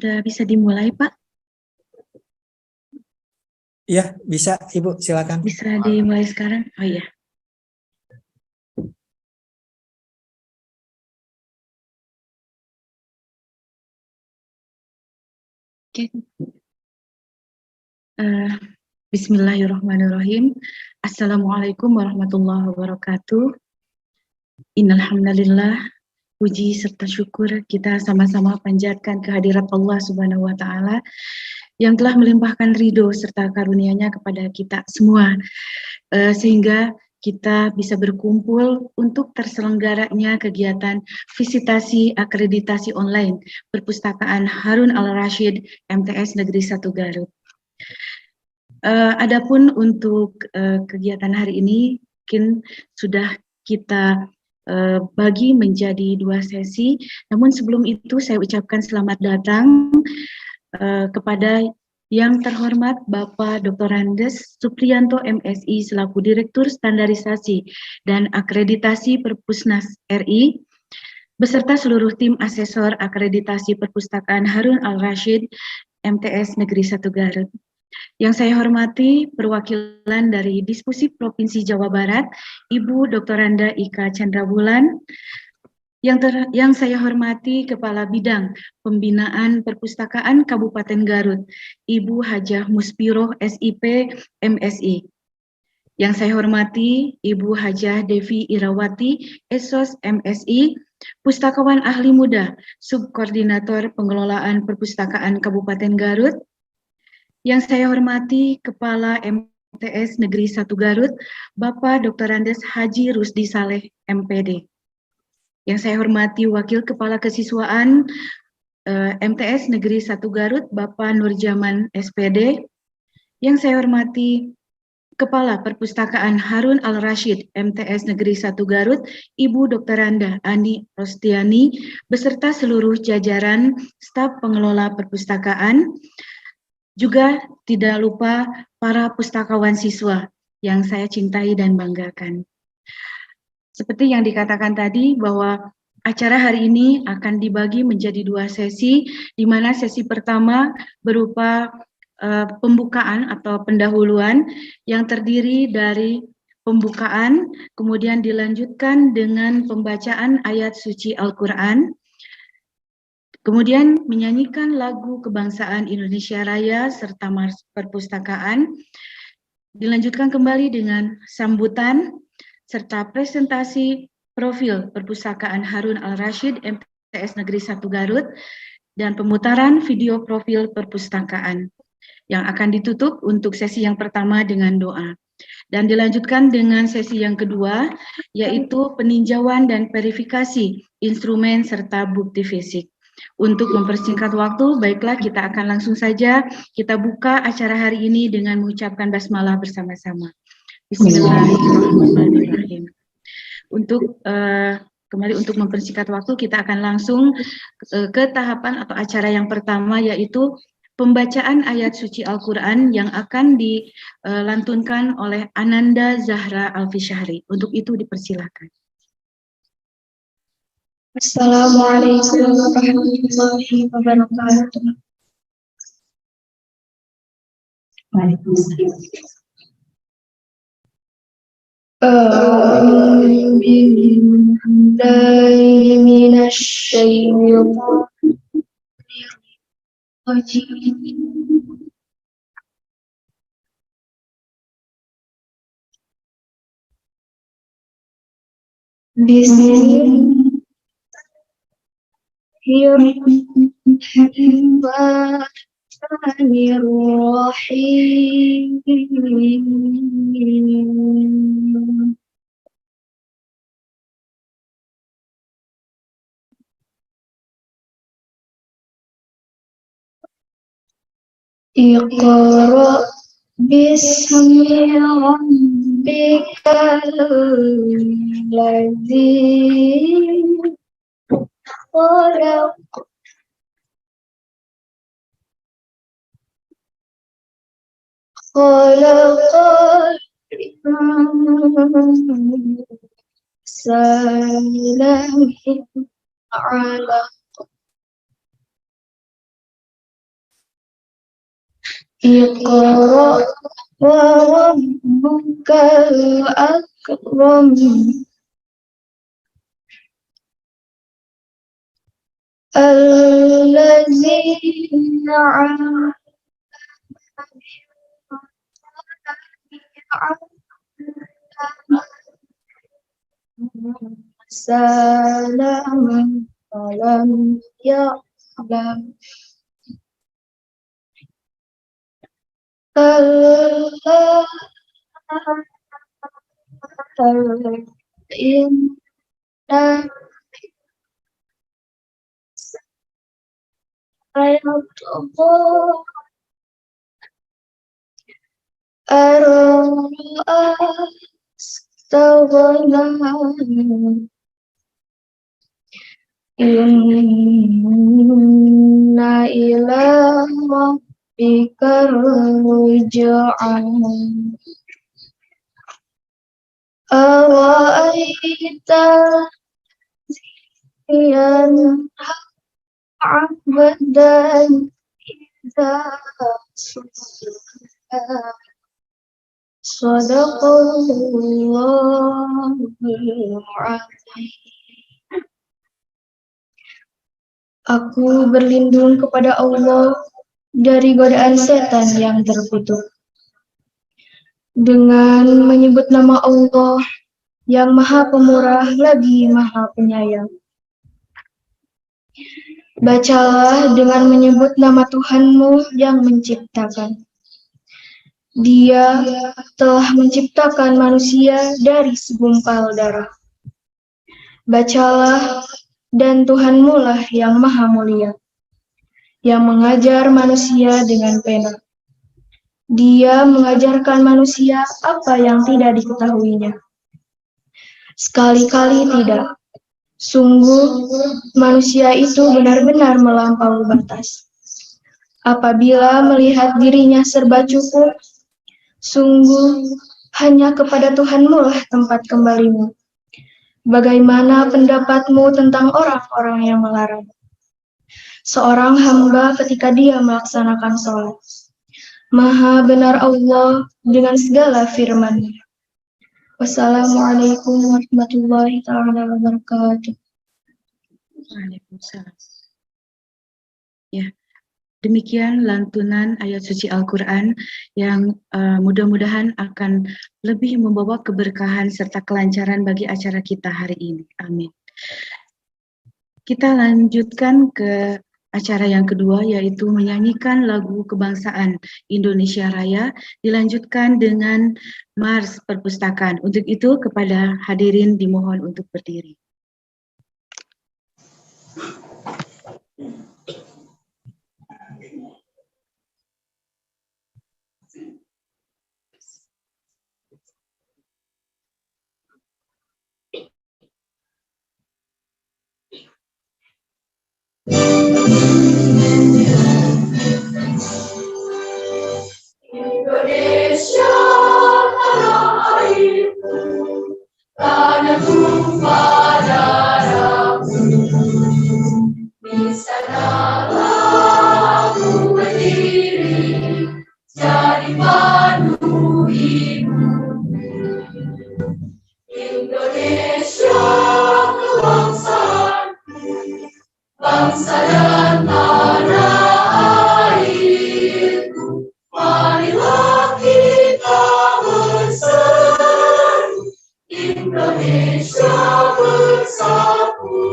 sudah bisa dimulai, Pak? Iya, bisa Ibu, silakan. Bisa dimulai sekarang? Oh iya. Oke. Bismillahirrahmanirrahim. Assalamualaikum warahmatullahi wabarakatuh. Innalhamdalillah, puji serta syukur kita sama-sama panjatkan kehadirat Allah Subhanahu wa Ta'ala yang telah melimpahkan ridho serta karunia-Nya kepada kita semua, sehingga kita bisa berkumpul untuk terselenggaranya kegiatan visitasi akreditasi online Perpustakaan Harun Al-Rashid MTS Negeri 1 Garut. Adapun untuk kegiatan hari ini mungkin sudah kita bagi menjadi 2 sesi. Namun sebelum itu saya ucapkan selamat datang kepada yang terhormat Bapak Dr. Andes Supriyanto MSI selaku Direktur Standarisasi dan Akreditasi Perpusnas RI beserta seluruh tim asesor akreditasi Perpustakaan Harun Al-Rashid MTS Negeri 1 Garut. Yang saya hormati perwakilan dari Diskusi Provinsi Jawa Barat, Ibu Dr. Randa Ika Chandrabulan. Yang saya hormati Kepala Bidang Pembinaan Perpustakaan Kabupaten Garut, Ibu Hajah Muspiroh SIP MSI. Yang saya hormati Ibu Hajah Devi Irawati Esos MSI, Pustakawan Ahli Muda, Subkoordinator Pengelolaan Perpustakaan Kabupaten Garut. Yang saya hormati Kepala MTS Negeri 1 Garut, Bapak Dr. Andes Haji Rusdi Saleh MPD. Yang saya hormati Wakil Kepala Kesiswaan MTS Negeri 1 Garut, Bapak Nurjaman SPD. Yang saya hormati Kepala Perpustakaan Harun Al-Rashid MTS Negeri 1 Garut, Ibu Dr. Randa Ani Rostiani, beserta seluruh jajaran staf pengelola perpustakaan. Juga tidak lupa para pustakawan siswa yang saya cintai dan banggakan. Seperti yang dikatakan tadi bahwa acara hari ini akan dibagi menjadi 2 sesi, di mana sesi pertama berupa pembukaan atau pendahuluan yang terdiri dari pembukaan, kemudian dilanjutkan dengan pembacaan ayat suci Al-Quran, kemudian menyanyikan lagu kebangsaan Indonesia Raya serta Mars Perpustakaan, dilanjutkan kembali dengan sambutan serta presentasi profil Perpustakaan Harun Al-Rashid MTS Negeri 1 Garut dan pemutaran video profil perpustakaan yang akan ditutup untuk sesi yang pertama dengan doa. Dan dilanjutkan dengan sesi yang kedua, yaitu peninjauan dan verifikasi instrumen serta bukti fisik. Untuk mempersingkat waktu, baiklah kita akan langsung saja kita buka acara hari ini dengan mengucapkan basmalah bersama-sama. Bismillahirrahmanirrahim. Untuk kembali untuk mempersingkat waktu, kita akan langsung ke tahapan atau acara yang pertama, yaitu pembacaan ayat suci Al-Quran yang akan dilantunkan oleh Ananda Zahra Alfisyahri. Untuk itu dipersilakan. Assalamualaikum warahmatullahi wabarakatuh. Waalaikumsalam. A'udzu billahi minasy syaithanir rajim. Bismillahirrahmanirrahim. Iqra bismi rabbikal ladzi khalaq. Khalaqal insana min 'alaq. Iqra wa rabbukal akram. Allazina 'allama salaman alam ya'lam. Kalla inna sayatullah ar-ra'astaghna. Inna ila rabbika ruj'an. Ara'aita yanha 'abdan idza salla. Shadaqallahul azim. Aku berlindung kepada Allah dari godaan setan yang terkutuk. Dengan menyebut nama Allah yang Maha Pemurah lagi Maha Penyayang. Bacalah dengan menyebut nama Tuhanmu yang menciptakan. Dia telah menciptakan manusia dari segumpal darah. Bacalah, dan Tuhanmu lah yang Maha Mulia, yang mengajar manusia dengan pena. Dia mengajarkan manusia apa yang tidak diketahuinya. Sekali-kali tidak. Sungguh, manusia itu benar-benar melampaui batas. Apabila melihat dirinya serba cukup, sungguh hanya kepada Tuhanmu lah tempat kembalimu. Bagaimana pendapatmu tentang orang-orang yang melarang? Seorang hamba ketika dia melaksanakan sholat. Maha benar Allah dengan segala firman-Nya. Wassalamualaikum warahmatullahi wabarakatuh. Waalaikumsalam. Ya, demikian lantunan ayat suci Al-Quran yang mudah-mudahan akan lebih membawa keberkahan serta kelancaran bagi acara kita hari ini. Amin. Kita lanjutkan ke acara yang kedua, yaitu menyanyikan lagu kebangsaan Indonesia Raya, dilanjutkan dengan Mars Perpustakaan. Untuk itu, kepada hadirin dimohon untuk berdiri. Indonesia tanah airku, tanah tumpah darahku. Di sanalah aku berdiri, jadi pandu ibu. Indonesia kebangsaanku, bangsa dan tanah airku. Marilah kita berseru, Indonesia bersatu.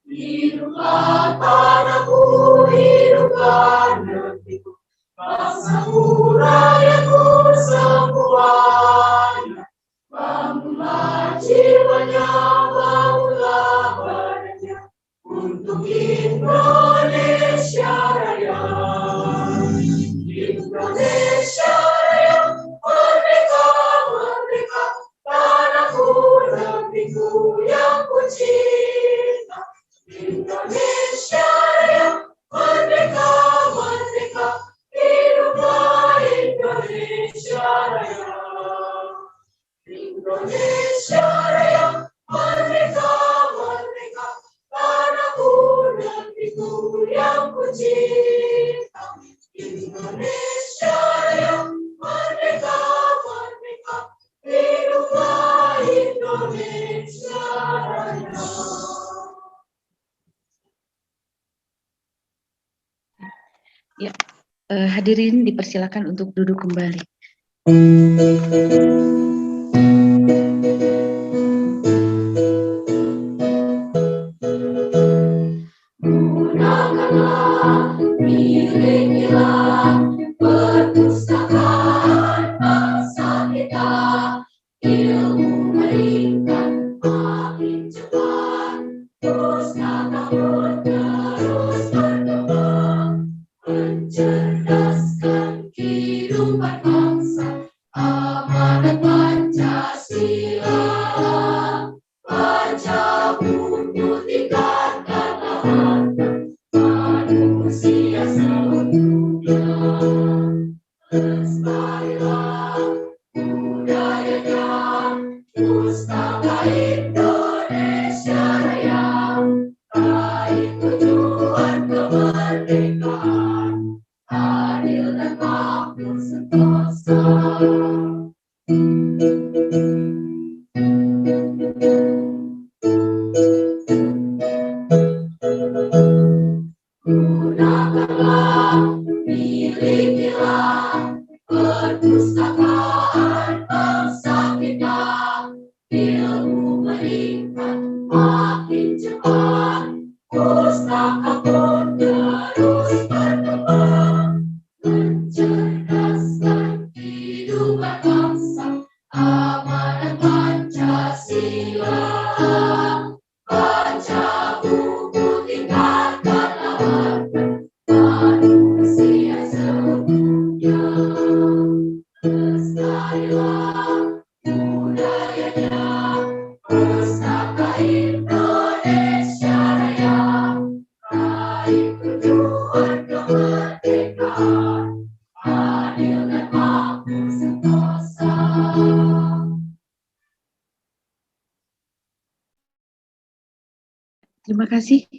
Hiduplah tanahku, hiduplah negeriku, bangsaku, rakyatku semuanya. Bangunlah jiwanya, bangunlah badannya, untuk Indonesia Raya. Indonesia Raya, merdeka, merdeka, tanahku, negeriku yang ku cinta. Indonesia Raya, merdeka, merdeka, hiduplah Indonesia Raya. Indonesia Raya, merdeka, merdeka, tanahku, negeriku yang ku cinta. Indonesia Ya, hadirin dipersilakan untuk duduk kembali. Gunakanlah, milikilah perpustakaan bangsa kita, ilmu meningkat makin cepat, pustaka pun terus berkembang, mencerdaskan kehidupan bangsa, amanat Pancasila, baca buku tingkatkanlah harta manusia sedunia, lestarilah budayanya, pustaka Indonesia Raya, raih tujuan kemerdekaan, adil dan makmur sentosa. Gunakanlah, milikilah perpustakaan bangsa kita, ilmu meningkat makin cepat, pustaka pun terus berkembang, mencerdaskan kehidupan bangsa, amanat Pancasila, baca buku tingkatkanlah harta manusia sedunia, lestarilah budayanya, pustaka Indonesia Raya, raih tujuan kemerdekaan, adil dan makmur sentosa. Terima kasih.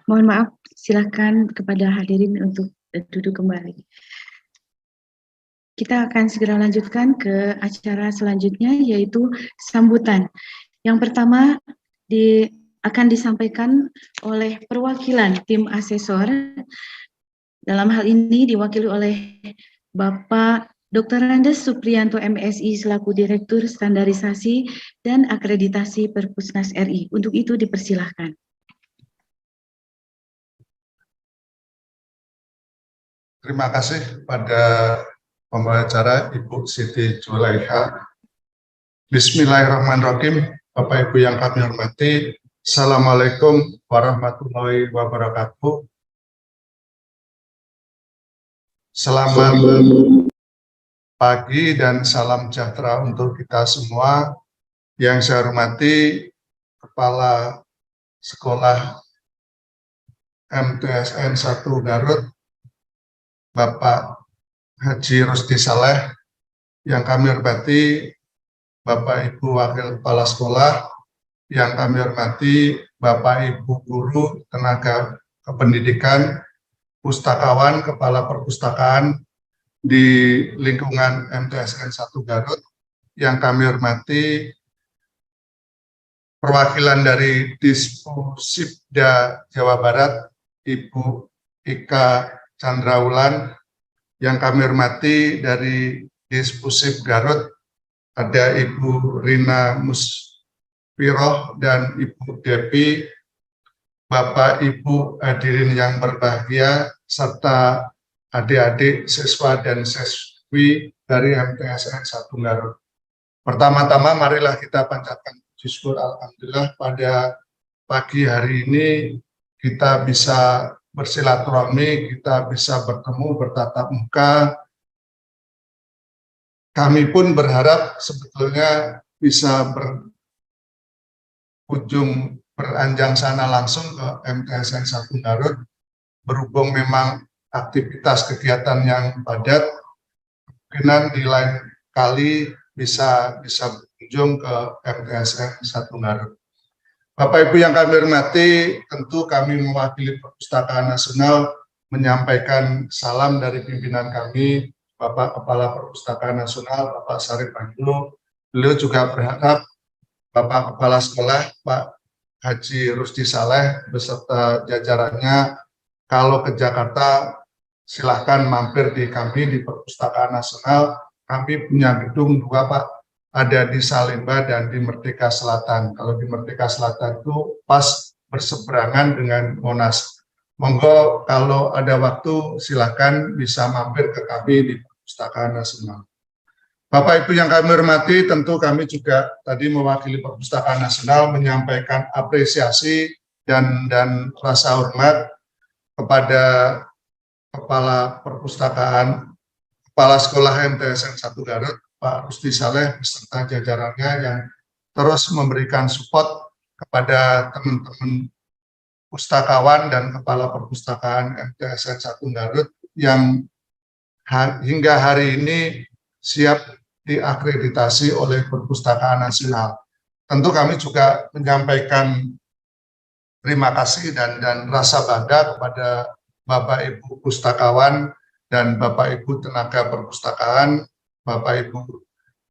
Mohon maaf, silakan kepada hadirin untuk duduk kembali. Kita akan segera lanjutkan ke acara selanjutnya, yaitu sambutan. Yang pertama akan disampaikan oleh perwakilan tim asesor. Dalam hal ini diwakili oleh Bapak Dr. Andes Supriyanto MSI selaku Direktur Standarisasi dan Akreditasi Perpusnas RI. Untuk itu dipersilahkan. Terima kasih pada pembawa acara Ibu Siti Julaiha. Bismillahirrahmanirrahim. Bapak Ibu yang kami hormati, Assalamualaikum warahmatullahi wabarakatuh. Selamat pagi dan salam sejahtera untuk kita semua. Yang saya hormati Kepala Sekolah MTSN 1 Garut, Bapak Haji Rusdi Saleh. Yang kami hormati Bapak Ibu Wakil Kepala Sekolah, yang kami hormati Bapak Ibu Guru, tenaga kependidikan, pustakawan, kepala perpustakaan di lingkungan MTSN 1 Garut, yang kami hormati perwakilan dari Dispusibda Jawa Barat, Ibu Ika Chandrawulan, yang kami hormati dari Dispusib Garut, ada Ibu Rina Musfiroh dan Ibu Depi, Bapak Ibu hadirin yang berbahagia, serta adik-adik siswa dan siswi dari MTSN 1 Garut. Pertama-tama marilah kita panjatkan puji syukur alhamdulillah pada pagi hari ini kita bisa bersilaturahmi, kita bisa bertemu, bertatap muka. Kami pun berharap sebetulnya bisa berkunjung beranjang sana langsung ke MTSN 1 Garut, berhubung memang aktivitas kegiatan yang padat, kemungkinan di lain kali bisa berkunjung ke MTSN 1 Garut. Bapak Ibu yang kami hormati, tentu kami mewakili Perpustakaan Nasional menyampaikan salam dari pimpinan kami, Bapak Kepala Perpustakaan Nasional, Bapak Sarip Angelo. Beliau juga berharap Bapak Kepala Sekolah, Pak Haji Rusdi Saleh beserta jajarannya kalau ke Jakarta silahkan mampir di kami di Perpustakaan Nasional. Kami punya gedung 2 Pak, ada di Salemba dan di Merdeka Selatan. Kalau di Merdeka Selatan itu pas berseberangan dengan Monas. Monggo kalau ada waktu silahkan bisa mampir ke kami di Perpustakaan Nasional. Bapak Ibu yang kami hormati, tentu kami juga tadi mewakili Perpustakaan Nasional menyampaikan apresiasi dan rasa hormat kepada Kepala Perpustakaan, Kepala Sekolah MTSN 1 Garut, Pak Rusdi Saleh beserta jajarannya yang terus memberikan support kepada teman-teman pustakawan dan Kepala Perpustakaan MTSN 1 Garut yang hingga hari ini siap diakreditasi oleh Perpustakaan Nasional. Tentu kami juga menyampaikan terima kasih dan rasa bangga kepada Bapak Ibu pustakawan dan Bapak Ibu tenaga perpustakaan, Bapak Ibu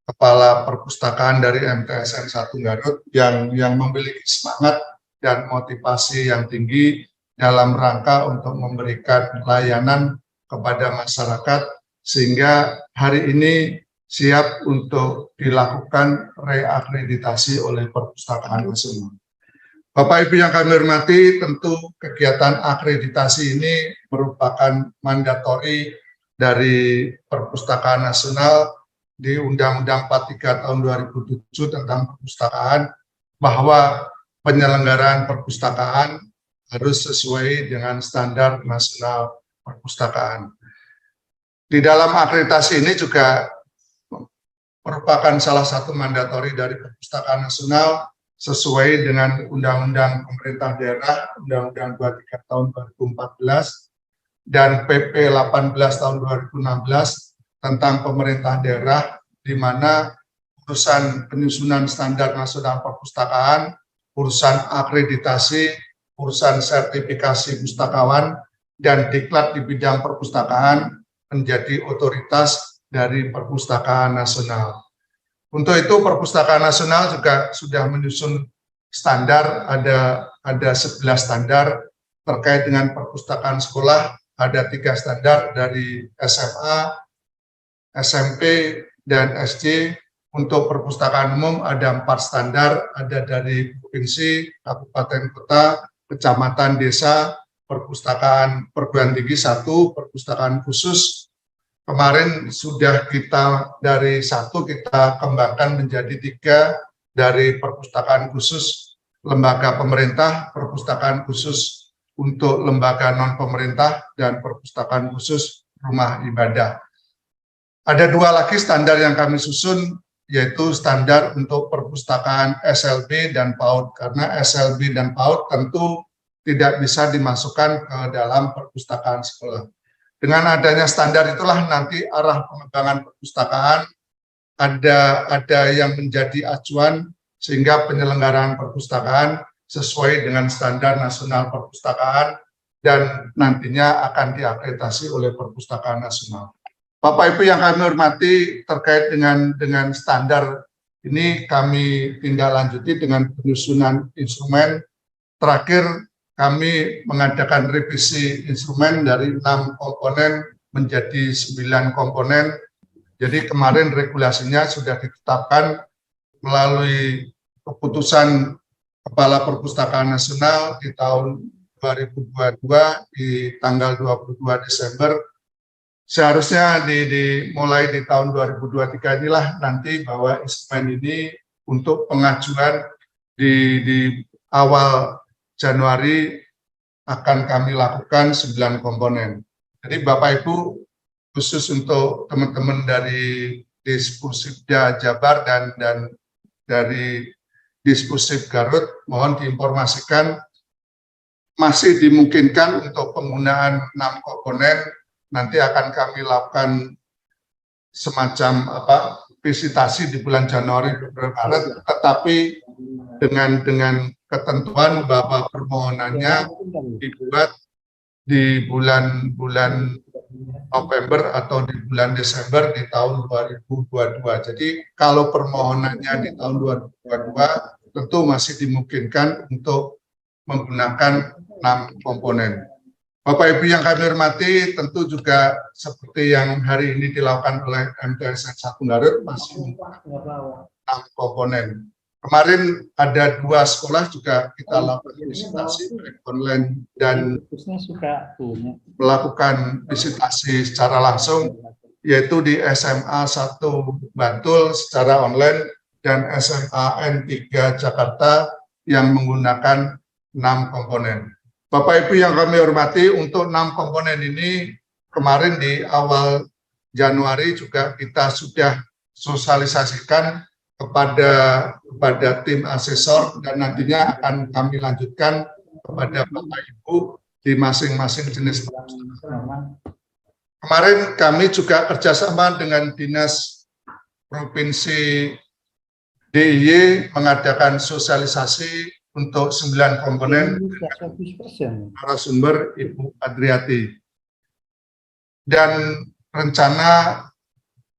Kepala Perpustakaan dari MTSN 1 Garut yang memiliki semangat dan motivasi yang tinggi dalam rangka untuk memberikan layanan kepada masyarakat sehingga hari ini siap untuk dilakukan reakreditasi oleh Perpustakaan Nasional. Bapak Ibu yang kami hormati, tentu kegiatan akreditasi ini merupakan mandatori dari Perpustakaan Nasional di Undang-Undang 43 tahun 2007 tentang perpustakaan, bahwa penyelenggaraan perpustakaan harus sesuai dengan standar nasional perpustakaan. Di dalam akreditasi ini juga merupakan salah satu mandatori dari Perpustakaan Nasional sesuai dengan Undang-Undang Pemerintah Daerah, Undang-Undang 23 tahun 2014, dan PP 18 tahun 2016 tentang pemerintah daerah, di mana urusan penyusunan standar nasional perpustakaan, urusan akreditasi, urusan sertifikasi pustakawan, dan diklat di bidang perpustakaan menjadi otoritas dari Perpustakaan Nasional. Untuk itu Perpustakaan Nasional juga sudah menyusun standar, ada 11 standar terkait dengan perpustakaan sekolah, ada 3 standar dari SMA, SMP, dan SD. Untuk perpustakaan umum ada 4 standar, ada dari provinsi, kabupaten, kota, kecamatan, desa, perpustakaan perguruan tinggi 1, perpustakaan khusus. Kemarin sudah kita dari 1 kita kembangkan menjadi 3, dari perpustakaan khusus lembaga pemerintah, perpustakaan khusus untuk lembaga non-pemerintah, dan perpustakaan khusus rumah ibadah. Ada 2 lagi standar yang kami susun, yaitu standar untuk perpustakaan SLB dan PAUD, karena SLB dan PAUD tentu tidak bisa dimasukkan ke dalam perpustakaan sekolah. Dengan adanya standar itulah nanti arah pengembangan perpustakaan ada yang menjadi acuan sehingga penyelenggaraan perpustakaan sesuai dengan standar nasional perpustakaan dan nantinya akan diakreditasi oleh Perpustakaan Nasional. Bapak Ibu yang kami hormati, terkait dengan standar ini kami tindak lanjuti dengan penyusunan instrumen. Terakhir kami mengadakan revisi instrumen dari 6 komponen menjadi 9 komponen. Jadi kemarin regulasinya sudah ditetapkan melalui keputusan Kepala Perpustakaan Nasional di tahun 2022 di tanggal 22 Desember. Seharusnya dimulai di tahun 2023 inilah nanti bahwa instrumen ini untuk pengajuan di awal Januari akan kami lakukan 9 komponen. Jadi Bapak Ibu, khusus untuk teman-teman dari Dispusibda Jabar dan dari Dispusib Garut, mohon diinformasikan masih dimungkinkan untuk penggunaan 6 komponen. Nanti akan kami lakukan semacam visitasi di bulan Januari Maret, tetapi dengan ketentuan bahwa permohonannya dibuat di bulan November atau di bulan Desember di tahun 2022. Jadi kalau permohonannya di tahun 2022 tentu masih dimungkinkan untuk menggunakan 6 komponen. Bapak Ibu yang kami hormati, tentu juga seperti yang hari ini dilakukan oleh MTSN 1 Garut masih 6 komponen. Kemarin ada 2 sekolah juga kita lakukan visitasi baik online dan melakukan visitasi secara langsung, yaitu di SMA 1 Bantul secara online dan SMA N3 Jakarta yang menggunakan 6 komponen. Bapak Ibu yang kami hormati, untuk 6 komponen ini kemarin di awal Januari juga kita sudah sosialisasikan kepada tim asesor dan nantinya akan kami lanjutkan kepada Bapak Ibu di masing-masing jenis perpustakaan. Kemarin kami juga kerjasama dengan Dinas Provinsi DIY mengadakan sosialisasi untuk 9 komponen narasumber Ibu Adriati. Dan rencana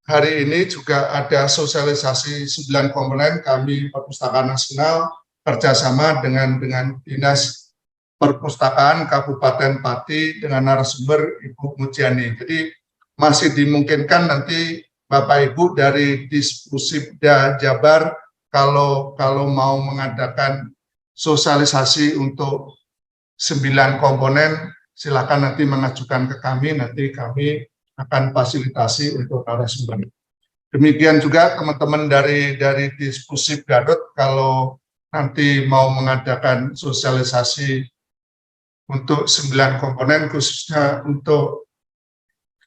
hari ini juga ada sosialisasi 9 komponen kami Perpustakaan Nasional kerjasama dengan Dinas Perpustakaan Kabupaten Pati dengan narasumber Ibu Mujiani. Jadi masih dimungkinkan nanti Bapak Ibu dari Dispusibda Jabar kalau mau mengadakan sosialisasi untuk 9 komponen, silakan nanti mengajukan ke kami, nanti kami akan fasilitasi untuk narasumber. Demikian juga teman-teman dari Dispusib Garut, kalau nanti mau mengadakan sosialisasi untuk 9 komponen, khususnya untuk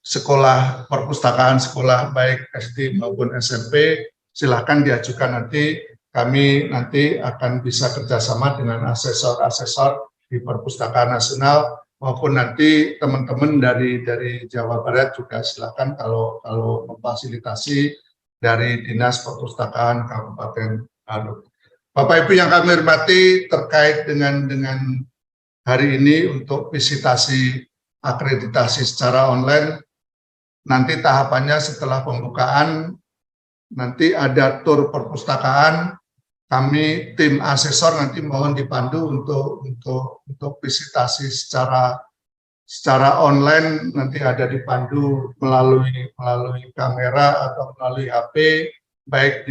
sekolah perpustakaan, sekolah baik SD maupun SMP, silakan diajukan nanti. Kami nanti akan bisa kerjasama dengan asesor-asesor di Perpustakaan Nasional maupun nanti teman-teman dari Jawa Barat juga silakan kalau memfasilitasi dari Dinas Perpustakaan Kabupaten Garut. Bapak Ibu yang kami hormati, terkait dengan hari ini untuk visitasi akreditasi secara online, nanti tahapannya setelah pembukaan nanti ada tur perpustakaan. Kami tim asesor nanti mohon dipandu untuk visitasi secara online, nanti ada dipandu melalui kamera atau melalui HP, baik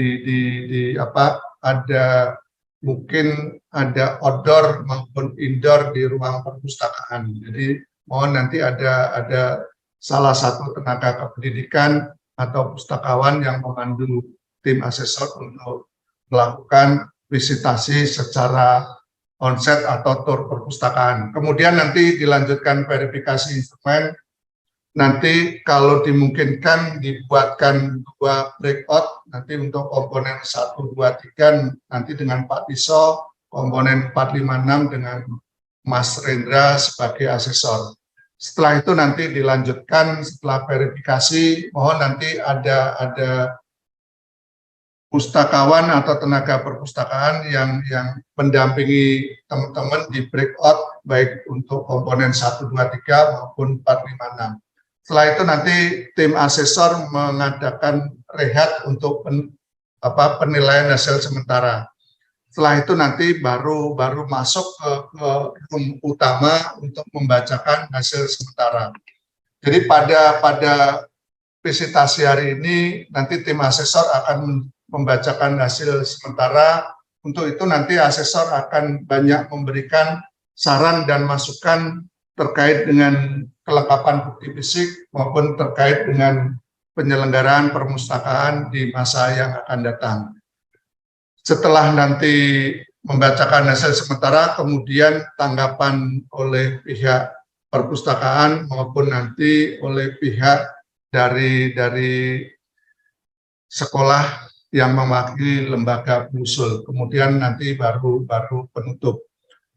ada mungkin ada outdoor maupun indoor di ruang perpustakaan. Jadi mohon nanti ada salah satu tenaga kependidikan atau pustakawan yang memandu tim asesor untuk melakukan visitasi secara onset atau tur perpustakaan. Kemudian nanti dilanjutkan verifikasi instrumen. Nanti kalau dimungkinkan dibuatkan 2 breakout, nanti untuk komponen 1, 2, 3 nanti dengan Pak Tiso, komponen 4, 5, 6 dengan Mas Rendra sebagai asesor. Setelah itu nanti dilanjutkan setelah verifikasi, mohon nanti ada pustakawan atau tenaga perpustakaan yang mendampingi teman-teman di breakout baik untuk komponen 1, 2, 3 maupun 4, 5, 6. Setelah itu nanti tim asesor mengadakan rehat untuk penilaian hasil sementara. Setelah itu nanti baru masuk ke room utama untuk membacakan hasil sementara. Jadi pada visitasi hari ini nanti tim asesor akan membacakan hasil sementara. Untuk itu nanti asesor akan banyak memberikan saran dan masukan terkait dengan kelengkapan bukti fisik maupun terkait dengan penyelenggaraan perpustakaan di masa yang akan datang. Setelah nanti membacakan hasil sementara, kemudian tanggapan oleh pihak perpustakaan maupun nanti oleh pihak dari sekolah yang mewakili lembaga pengusul. Kemudian nanti baru penutup.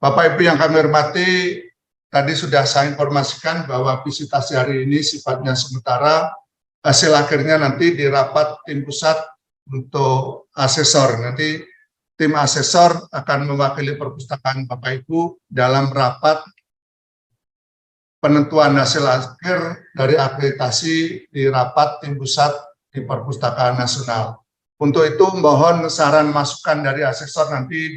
Bapak Ibu yang kami hormati, tadi sudah saya informasikan bahwa visitasi hari ini sifatnya sementara. Hasil akhirnya nanti di rapat tim pusat untuk asesor. Nanti tim asesor akan mewakili perpustakaan Bapak Ibu dalam rapat penentuan hasil akhir dari akreditasi di rapat tim pusat di Perpustakaan Nasional. Untuk itu mohon saran masukan dari asesor nanti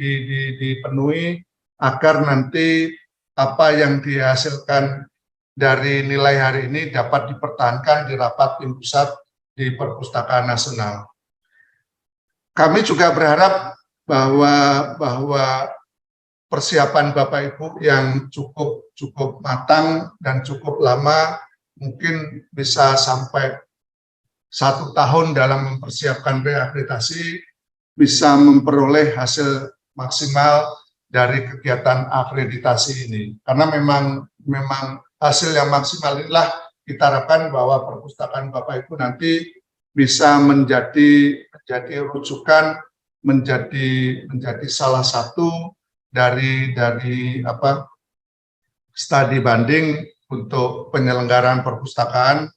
dipenuhi agar nanti apa yang dihasilkan dari nilai hari ini dapat dipertahankan di rapat tim pusat di Perpustakaan Nasional. Kami juga berharap bahwa persiapan Bapak Ibu yang cukup matang dan cukup lama, mungkin bisa sampai 1 tahun dalam mempersiapkan reakreditasi, bisa memperoleh hasil maksimal dari kegiatan akreditasi ini. Karena memang hasil yang maksimal inilah kita harapkan bahwa perpustakaan Bapak Ibu nanti bisa menjadi rujukan, menjadi salah satu dari studi banding untuk penyelenggaraan perpustakaan,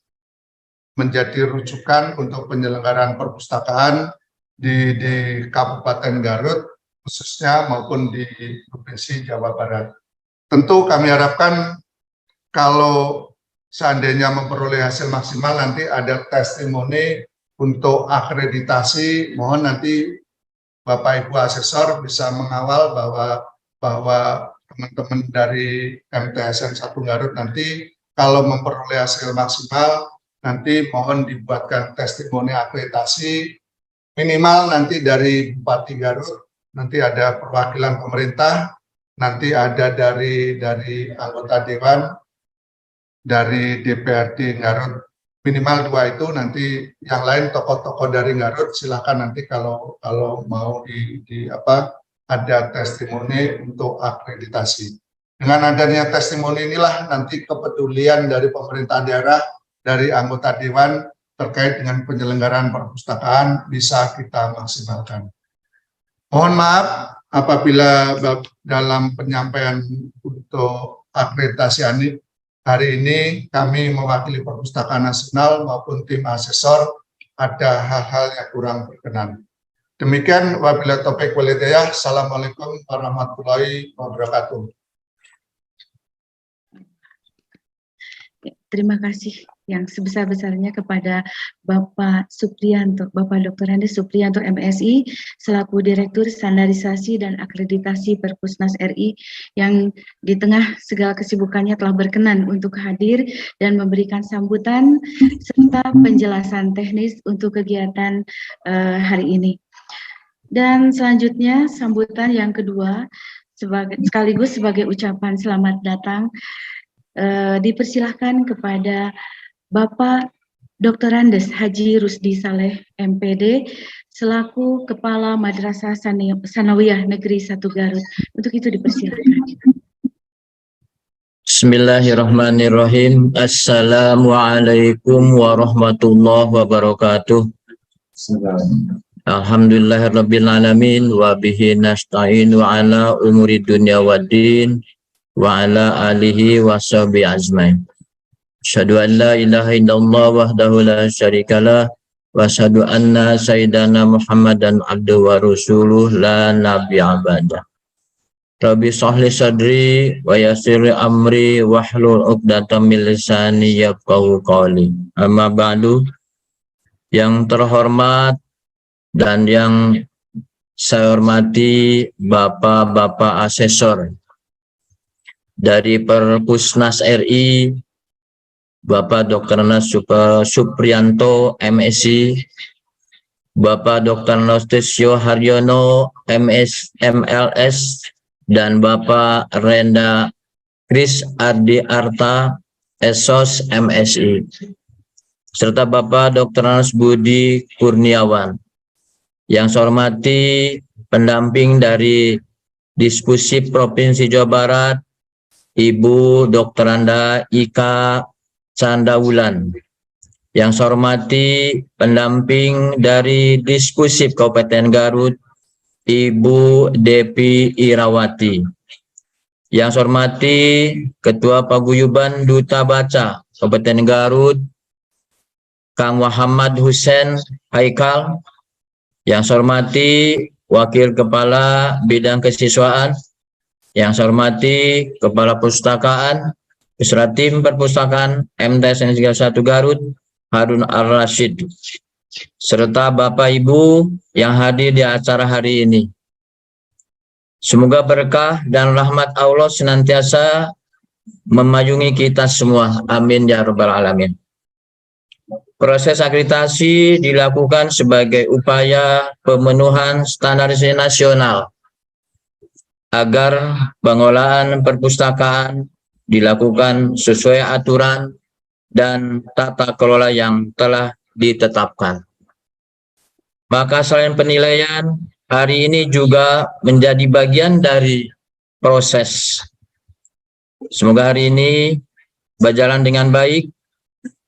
menjadi rujukan untuk penyelenggaraan perpustakaan di Kabupaten Garut khususnya maupun di Provinsi Jawa Barat. Tentu kami harapkan kalau seandainya memperoleh hasil maksimal, nanti ada testimoni untuk akreditasi. Mohon nanti Bapak Ibu asesor bisa mengawal bahwa teman-teman dari MTSN 1 Garut nanti kalau memperoleh hasil maksimal, nanti mohon dibuatkan testimoni akreditasi minimal nanti dari Bupati Garut, nanti ada perwakilan pemerintah, nanti ada dari anggota dewan, dari DPRD Garut, minimal 2 itu, nanti yang lain tokoh-tokoh dari Garut silakan nanti kalau mau ada testimoni untuk akreditasi. Dengan adanya testimoni inilah nanti kepedulian dari pemerintah daerah, dari anggota dewan terkait dengan penyelenggaraan perpustakaan bisa kita maksimalkan. Mohon maaf apabila dalam penyampaian untuk akreditasi hari ini kami mewakili Perpustakaan Nasional maupun tim asesor ada hal-hal yang kurang berkenan. Demikian, wabillahi taufiq wal hidayah. Assalamualaikum warahmatullahi wabarakatuh. Terima kasih yang sebesar-besarnya kepada Bapak Supriyanto, Bapak Dr. Andes Supriyanto MSI, selaku Direktur Standarisasi dan Akreditasi Perpusnas RI, yang di tengah segala kesibukannya telah berkenan untuk hadir dan memberikan sambutan serta penjelasan teknis untuk kegiatan hari ini. Dan selanjutnya sambutan yang kedua, sekaligus sebagai ucapan selamat datang, dipersilahkan kepada Bapak Dr. Andes Haji Rusdi Saleh MPD selaku Kepala Madrasah Sanawiyah Negeri 1 Garut. Untuk itu dipersilakan. Bismillahirrahmanirrahim. Assalamualaikum warahmatullahi wabarakatuh. Alhamdulillahirabbil alamin wa bihi nasta'in wa ala umuri dunya waddin wa ala alihi wa sahbihi ajmain. Asyhadu an la ilaha illallah wahdahu la syarikalah wa asyhadu anna sayyidana Muhammadan abduhu wa rasuluh la nabiyya ba'dah. Rabbi shrah sadri wa yassir li amri wahlul 'uqdatam min lisani yafqahu qawli. Amma ba'du. Yang terhormat dan yang saya hormati Bapak-bapak asesor dari Perpusnas RI, Bapak Dr. Andes Supriyanto MSI, Bapak Dr. Nostisio Haryono MLS, dan Bapak Renda Kris Ardi Arta Esos MSI, serta Bapak Dr. Andes Budi Kurniawan. Yang saya hormati pendamping dari Diskusi Provinsi Jawa Barat, Ibu Dr. Anda Ika Candawulan. Yang saya hormati pendamping dari Diskusi Kabupaten Garut, Ibu Depi Irawati. Yang saya hormati Ketua Paguyuban Duta Baca Kabupaten Garut, Kang Muhammad Hussein Haikal. Yang saya hormati Wakil Kepala Bidang Kesiswaan. Yang saya hormati Kepala Perpustakaan beserta tim perpustakaan MTSN 1 Garut, Harun Ar-Rasyid, serta Bapak Ibu yang hadir di acara hari ini. Semoga berkah dan rahmat Allah senantiasa memayungi kita semua. Amin ya rabbal alamin. Proses akreditasi dilakukan sebagai upaya pemenuhan standarisasi nasional agar pengelolaan perpustakaan dilakukan sesuai aturan dan tata kelola yang telah ditetapkan. Maka selain penilaian, hari ini juga menjadi bagian dari proses. Semoga hari ini berjalan dengan baik,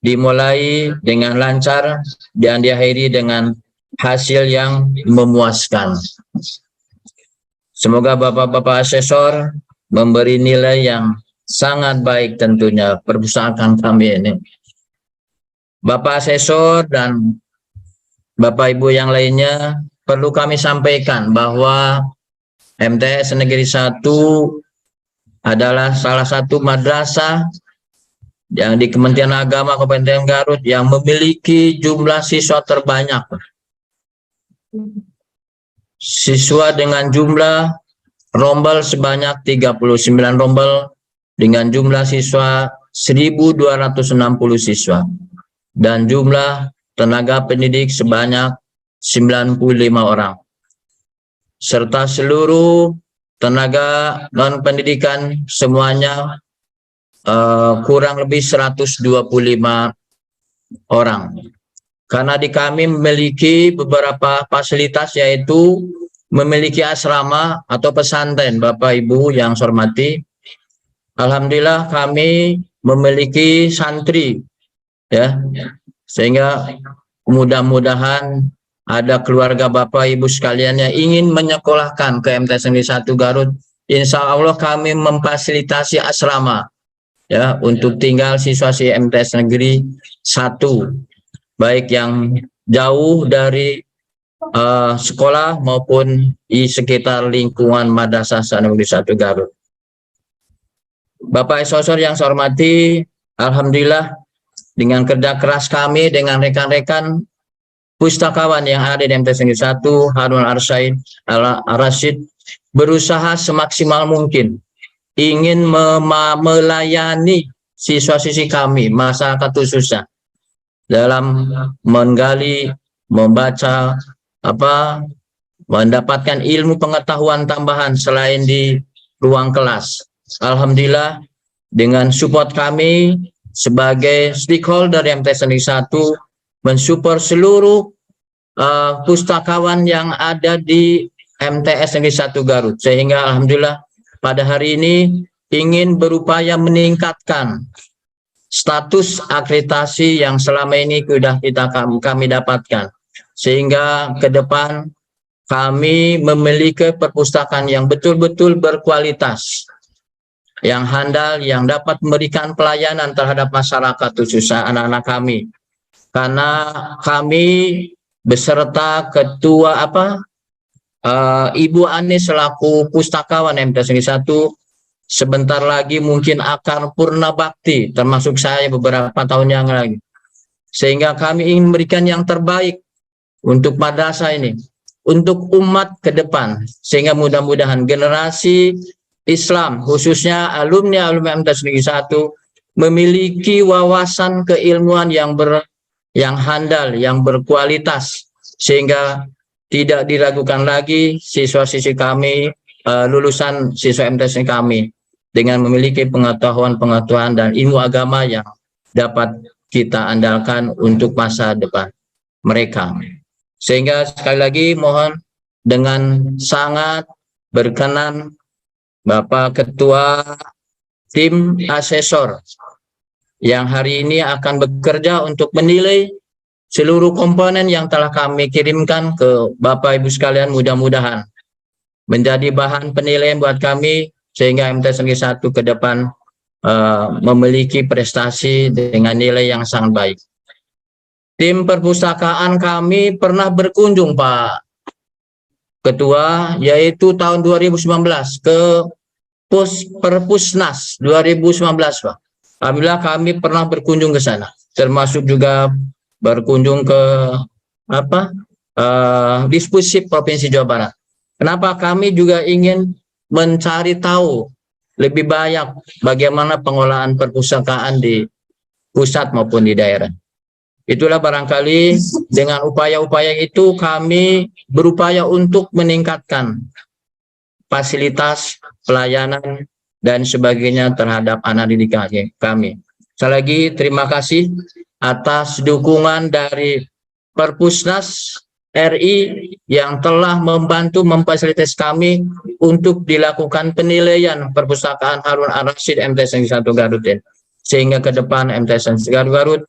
dimulai dengan lancar, dan diakhiri dengan hasil yang memuaskan. Semoga Bapak-Bapak asesor memberi nilai yang sangat baik tentunya perpustakaan kami ini. Bapak asesor dan Bapak Ibu yang lainnya, perlu kami sampaikan bahwa MTS Negeri 1 adalah salah satu madrasah yang di Kementerian Agama Kabupaten Garut yang memiliki jumlah siswa terbanyak. Siswa dengan jumlah rombel sebanyak 39 rombel dengan jumlah siswa 1.260 siswa dan jumlah tenaga pendidik sebanyak 95 orang. Serta seluruh tenaga non-pendidikan semuanya kurang lebih 125 orang. Karena di kami memiliki beberapa fasilitas, yaitu memiliki asrama atau pesantren. Bapak Ibu yang saya hormati, alhamdulillah kami memiliki santri, ya, sehingga mudah-mudahan ada keluarga Bapak Ibu sekalian yang ingin menyekolahkan ke MTS Negeri 1 Garut. Insya Allah kami memfasilitasi asrama, ya, untuk tinggal siswa MTS Negeri 1, baik yang jauh dari sekolah maupun di sekitar lingkungan Madrasah Negeri 1 Garut. Bapak asesor yang saya hormati, alhamdulillah dengan kerja keras kami dengan rekan-rekan pustakawan yang ada di MTS Negeri 1, Harun Ar-Rasyid, berusaha semaksimal mungkin ingin melayani siswa-siswi kami, masyarakat khususnya, dalam menggali, membaca, mendapatkan ilmu pengetahuan tambahan selain di ruang kelas. Alhamdulillah dengan support kami sebagai stakeholder MTS Negeri 1 mensupport seluruh pustakawan yang ada di MTS Negeri 1 Garut, sehingga alhamdulillah pada hari ini ingin berupaya meningkatkan status akreditasi yang selama ini sudah kami dapatkan, sehingga ke depan kami memiliki perpustakaan yang betul-betul berkualitas, yang handal, yang dapat memberikan pelayanan terhadap masyarakat khususnya anak-anak kami. Karena kami beserta ketua Ibu Anis selaku pustakawan MTS Negeri 1 sebentar lagi mungkin akan purna bakti, termasuk saya beberapa tahun yang lagi, sehingga kami ingin memberikan yang terbaik untuk madrasah ini, untuk umat ke depan, sehingga mudah-mudahan generasi Islam khususnya alumni MTS Negeri 1 memiliki wawasan keilmuan yang handal, yang berkualitas, sehingga tidak diragukan lagi siswa-siswi kami, lulusan siswa MTS kami, dengan memiliki pengetahuan dan ilmu agama yang dapat kita andalkan untuk masa depan mereka. Sehingga sekali lagi mohon dengan sangat berkenan Bapak Ketua Tim Asesor yang hari ini akan bekerja untuk menilai seluruh komponen yang telah kami kirimkan ke Bapak Ibu sekalian, mudah-mudahan menjadi bahan penilaian buat kami, sehingga MTS Negeri 1 ke depan memiliki prestasi dengan nilai yang sangat baik. Tim perpustakaan kami pernah berkunjung Pak Ketua, yaitu tahun 2019 ke Perpusnas 2019 Pak. Alhamdulillah kami pernah berkunjung ke sana, termasuk juga berkunjung ke Dispusip Provinsi Jawa Barat. Kenapa? Kami juga ingin mencari tahu lebih banyak bagaimana pengolahan perpustakaan di pusat maupun di daerah. Itulah barangkali dengan upaya-upaya itu kami berupaya untuk meningkatkan fasilitas, pelayanan, dan sebagainya terhadap anak didik kami. Sekali lagi terima kasih atas dukungan dari Perpusnas RI yang telah membantu memfasilitasi kami untuk dilakukan penilaian perpustakaan Harun Ar-Rasyid MTS Negeri 1 Garut ini. Sehingga ke depan MTS Negeri Garut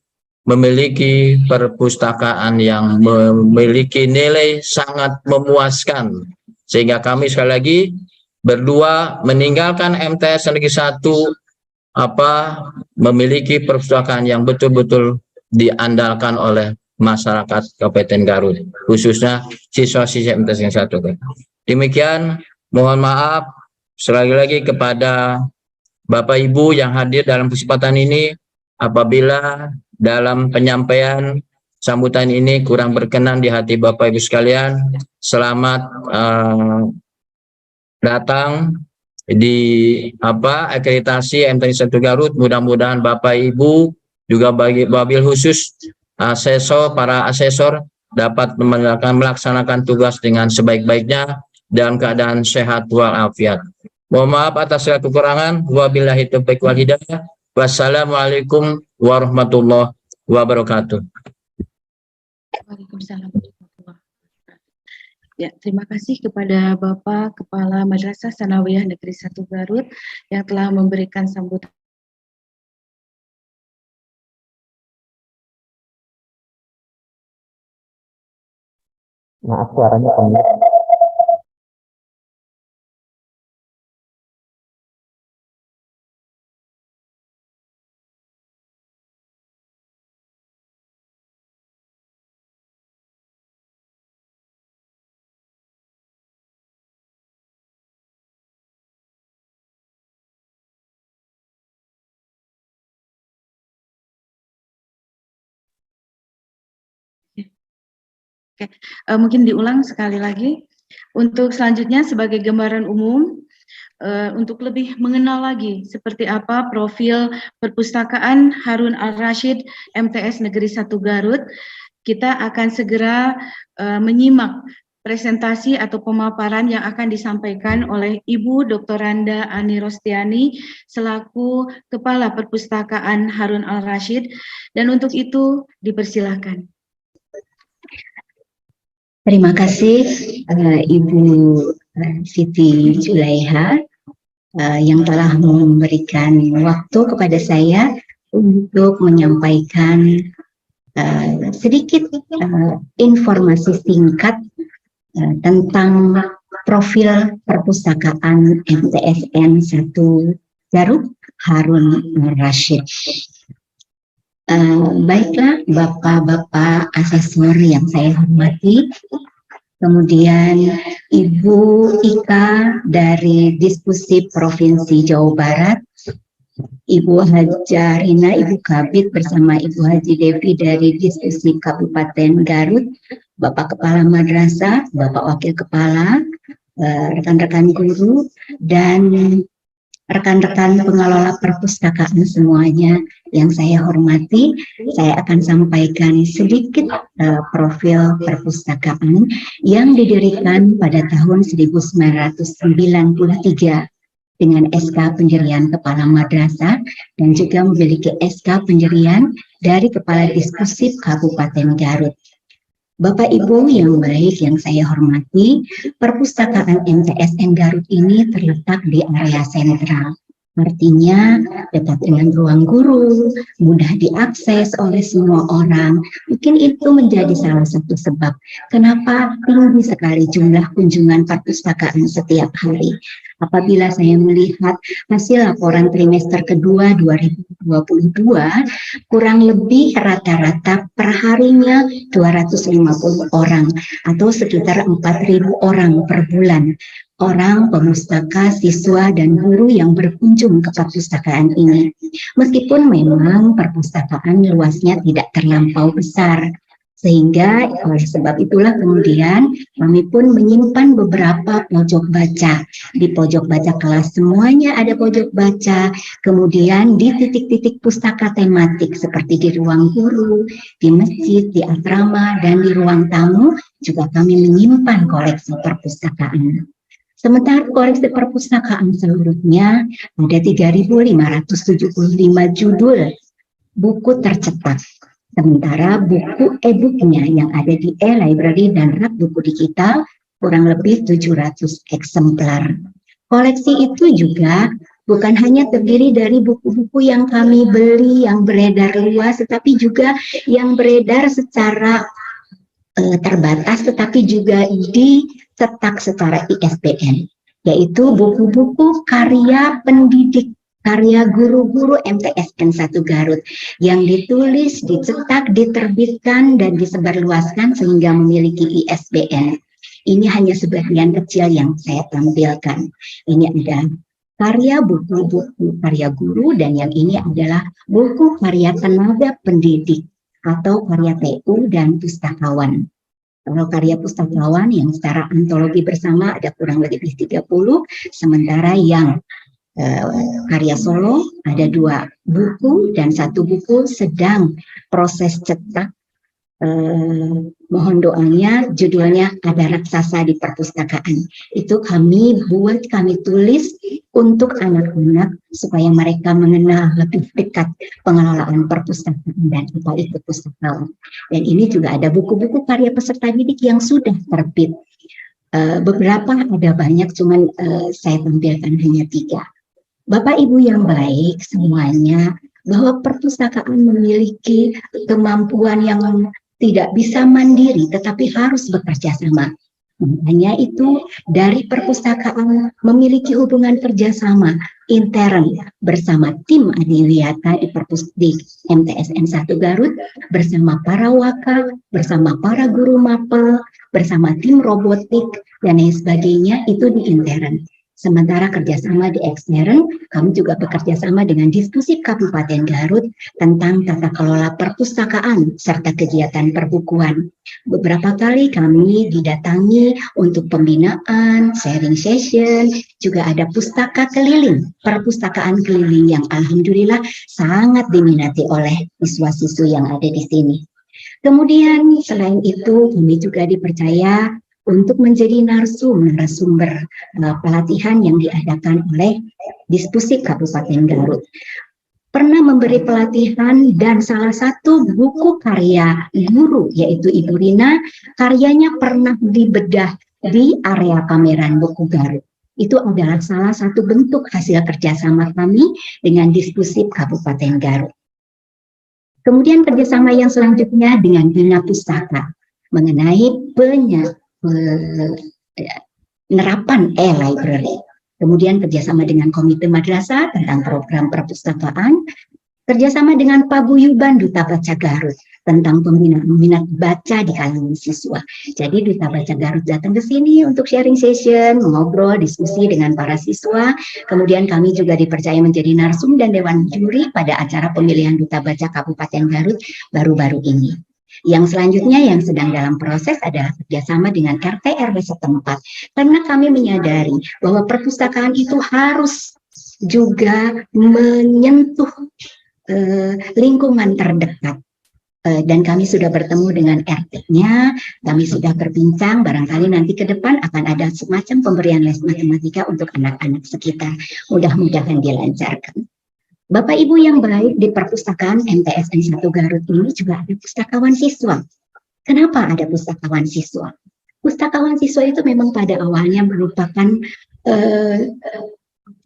memiliki perpustakaan yang memiliki nilai sangat memuaskan. Sehingga kami sekali lagi berdua meninggalkan MTS Negeri 1 memiliki perpustakaan yang betul-betul diandalkan oleh masyarakat Kabupaten Garut, khususnya siswa-siswa MTS Negeri 1. Demikian, mohon maaf sekali lagi kepada Bapak Ibu yang hadir dalam kesempatan ini apabila dalam penyampaian sambutan ini kurang berkenan di hati Bapak Ibu sekalian. Selamat datang di akreditasi MTS 1 Garut. Mudah-mudahan Bapak Ibu juga bagi wabil khusus para asesor dapat melaksanakan tugas dengan sebaik-baiknya dalam keadaan sehat walafiat. Mohon maaf atas segala kekurangan. Wabillahi taufiq wal hidayah. Wassalamualaikum warahmatullahi wabarakatuh. Waalaikumsalam warahmatullahi wabarakatuh. Ya, terima kasih kepada Bapak Kepala Madrasah Sanawiyah Negeri 1 Garut yang telah memberikan sambutan. Maaf suaranya pendek. Mungkin diulang sekali lagi. Untuk selanjutnya sebagai gambaran umum, untuk lebih mengenal lagi seperti apa profil perpustakaan Harun Ar-Rasyid MTS Negeri 1 Garut, kita akan segera menyimak presentasi atau pemaparan yang akan disampaikan oleh Ibu Dr. Randa Ani Rostiani selaku Kepala Perpustakaan Harun Ar-Rasyid, dan untuk itu dipersilahkan. Terima kasih Ibu Siti Julaiha yang telah memberikan waktu kepada saya untuk menyampaikan sedikit informasi singkat tentang profil perpustakaan MTSN 1 Garut Harun Ar-Rasyid. Baiklah Bapak-Bapak asesor yang saya hormati, kemudian Ibu Ika dari Diskusi Provinsi Jawa Barat, Ibu Hajarina, Ibu Kabid bersama Ibu Haji Devi dari Diskusi Kabupaten Garut, Bapak Kepala Madrasah, Bapak Wakil Kepala, rekan-rekan guru, dan rekan-rekan pengelola perpustakaan semuanya yang saya hormati. Saya akan sampaikan sedikit profil perpustakaan yang didirikan pada tahun 1993 dengan SK Pendirian Kepala Madrasah dan juga memiliki SK Pendirian dari Kepala Diskusi Kabupaten Garut. Bapak Ibu yang baik yang saya hormati, perpustakaan MTSN Garut ini terletak di area sentral. Artinya dekat dengan ruang guru, mudah diakses oleh semua orang. Mungkin itu menjadi salah satu sebab kenapa tinggi sekali jumlah kunjungan perpustakaan setiap hari. Apabila saya melihat hasil laporan trimester kedua 2022, kurang lebih rata-rata perharinya 250 orang atau sekitar 4.000 orang per bulan. Orang, pemustaka, siswa, dan guru yang berkunjung ke perpustakaan ini. Meskipun memang perpustakaan luasnya tidak terlampau besar, Sehingga oleh sebab itulah kemudian kami pun menyimpan beberapa pojok baca. Di pojok baca kelas semuanya ada pojok baca. Kemudian di titik-titik pustaka tematik seperti di ruang guru, di masjid, di asrama, dan di ruang tamu juga kami menyimpan koleksi perpustakaan. Sementara koleksi perpustakaan seluruhnya ada 3.575 judul buku tercetak. Sementara buku e-booknya yang ada di e-library dan rak buku digital kurang lebih 700 eksemplar. Koleksi itu juga bukan hanya terdiri dari buku-buku yang kami beli, yang beredar luas, tetapi juga yang beredar secara terbatas, tetapi juga dicetak secara ISBN, yaitu buku-buku karya pendidik, karya guru-guru MTSN 1 Garut yang ditulis, dicetak, diterbitkan, dan disebarluaskan sehingga memiliki ISBN. Ini hanya sebagian kecil yang saya tampilkan. Ini ada karya buku-buku karya guru, dan yang ini adalah buku karya tenaga pendidik atau karya TU dan pustakawan. Kalau karya pustakawan yang secara antologi bersama ada kurang lebih 30, sementara yang karya solo ada 2 buku dan 1 buku sedang proses cetak. Mohon doanya, judulnya Ada Raksasa di Perpustakaan. Itu kami tulis untuk anak-anak supaya mereka mengenal lebih dekat pengelolaan perpustakaan dan apa itu pustakawan. Dan ini juga ada buku-buku karya peserta didik yang sudah terbit. Beberapa ada banyak, cuman saya tampilkan hanya 3. Bapak Ibu yang baik semuanya, bahwa perpustakaan memiliki kemampuan yang tidak bisa mandiri, tetapi harus bekerja sama. Makanya itu dari perpustakaan memiliki hubungan kerjasama intern bersama tim Adiwiyata di MTSN 1 Garut, bersama para wakal, bersama para guru mapel, bersama tim robotik, dan lain sebagainya, itu di intern. Sementara kerjasama di ekstern, kami juga bekerja sama dengan Diskusi Kabupaten Garut tentang tata kelola perpustakaan serta kegiatan perbukuan. Beberapa kali kami didatangi untuk pembinaan, sharing session, juga ada pustaka keliling, perpustakaan keliling yang alhamdulillah sangat diminati oleh siswa-siswi yang ada di sini. Kemudian selain itu kami juga dipercaya untuk menjadi narasumber pelatihan yang diadakan oleh Diskusi Kabupaten Garut. Pernah memberi pelatihan dan salah satu buku karya guru yaitu Ibu Rina, karyanya pernah dibedah di area pameran buku Garut. Itu adalah salah satu bentuk hasil kerjasama kami dengan Diskusi Kabupaten Garut. Kemudian kerjasama yang selanjutnya dengan Bina Pustaka mengenai penerapan e-library. Kemudian kerjasama dengan Komite Madrasah tentang program perpustakaan, kerjasama dengan Paguyuban Duta Baca Garut tentang pembinaan minat baca di kalangan siswa. Jadi Duta Baca Garut datang ke sini untuk sharing session, mengobrol, diskusi dengan para siswa. Kemudian kami juga dipercaya menjadi narsum dan dewan juri pada acara pemilihan Duta Baca Kabupaten Garut baru-baru ini. Yang selanjutnya yang sedang dalam proses adalah kerjasama dengan RT RW setempat. Karena kami menyadari bahwa perpustakaan itu harus juga menyentuh lingkungan terdekat. Dan kami sudah bertemu dengan RT-nya, kami sudah berbincang, barangkali nanti ke depan akan ada semacam pemberian les matematika untuk anak-anak sekitar. Mudah-mudahan dilancarkan. Bapak Ibu yang baik, di perpustakaan MTSN 1 Garut ini juga ada pustakawan siswa. Kenapa ada pustakawan siswa? Pustakawan siswa itu memang pada awalnya merupakan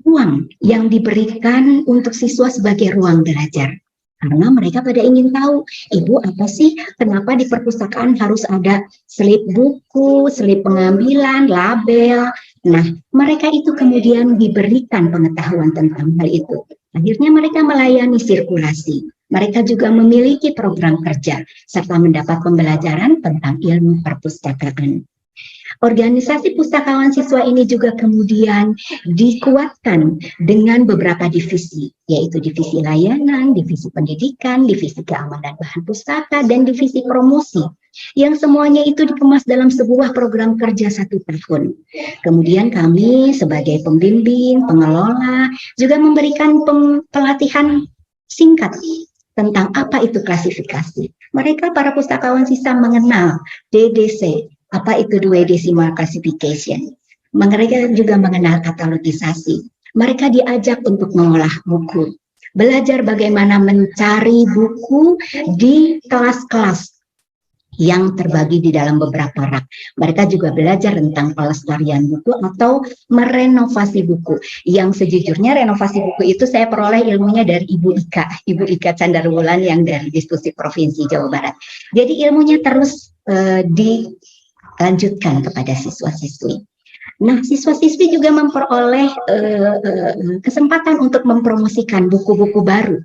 ruang yang diberikan untuk siswa sebagai ruang belajar. Karena mereka pada ingin tahu, Ibu apa sih, kenapa di perpustakaan harus ada selip buku, selip pengambilan, label. Nah, mereka itu kemudian diberikan pengetahuan tentang hal itu. Akhirnya mereka melayani sirkulasi. Mereka juga memiliki program kerja serta mendapat pembelajaran tentang ilmu perpustakaan. Organisasi pustakawan siswa ini juga kemudian dikuatkan dengan beberapa divisi, yaitu divisi layanan, divisi pendidikan, divisi keamanan bahan pustaka, dan divisi promosi, yang semuanya itu dikemas dalam sebuah program kerja 1 tahun. Kemudian kami sebagai pembimbing, pengelola, juga memberikan pelatihan singkat tentang apa itu klasifikasi. Mereka para pustakawan siswa mengenal DDC, apa itu Dway Decimal Classification. Mereka juga mengenal katalogisasi. Mereka diajak untuk mengolah buku, belajar bagaimana mencari buku di kelas-kelas yang terbagi di dalam beberapa rak. Mereka juga belajar tentang pelestarian buku atau merenovasi buku. Yang sejujurnya renovasi buku itu saya peroleh ilmunya dari Ibu Ika Candarwulan yang dari Diskusi Provinsi Jawa Barat. Jadi ilmunya terus dilanjutkan kepada siswa-siswi. Nah, siswa-siswi juga memperoleh kesempatan untuk mempromosikan buku-buku baru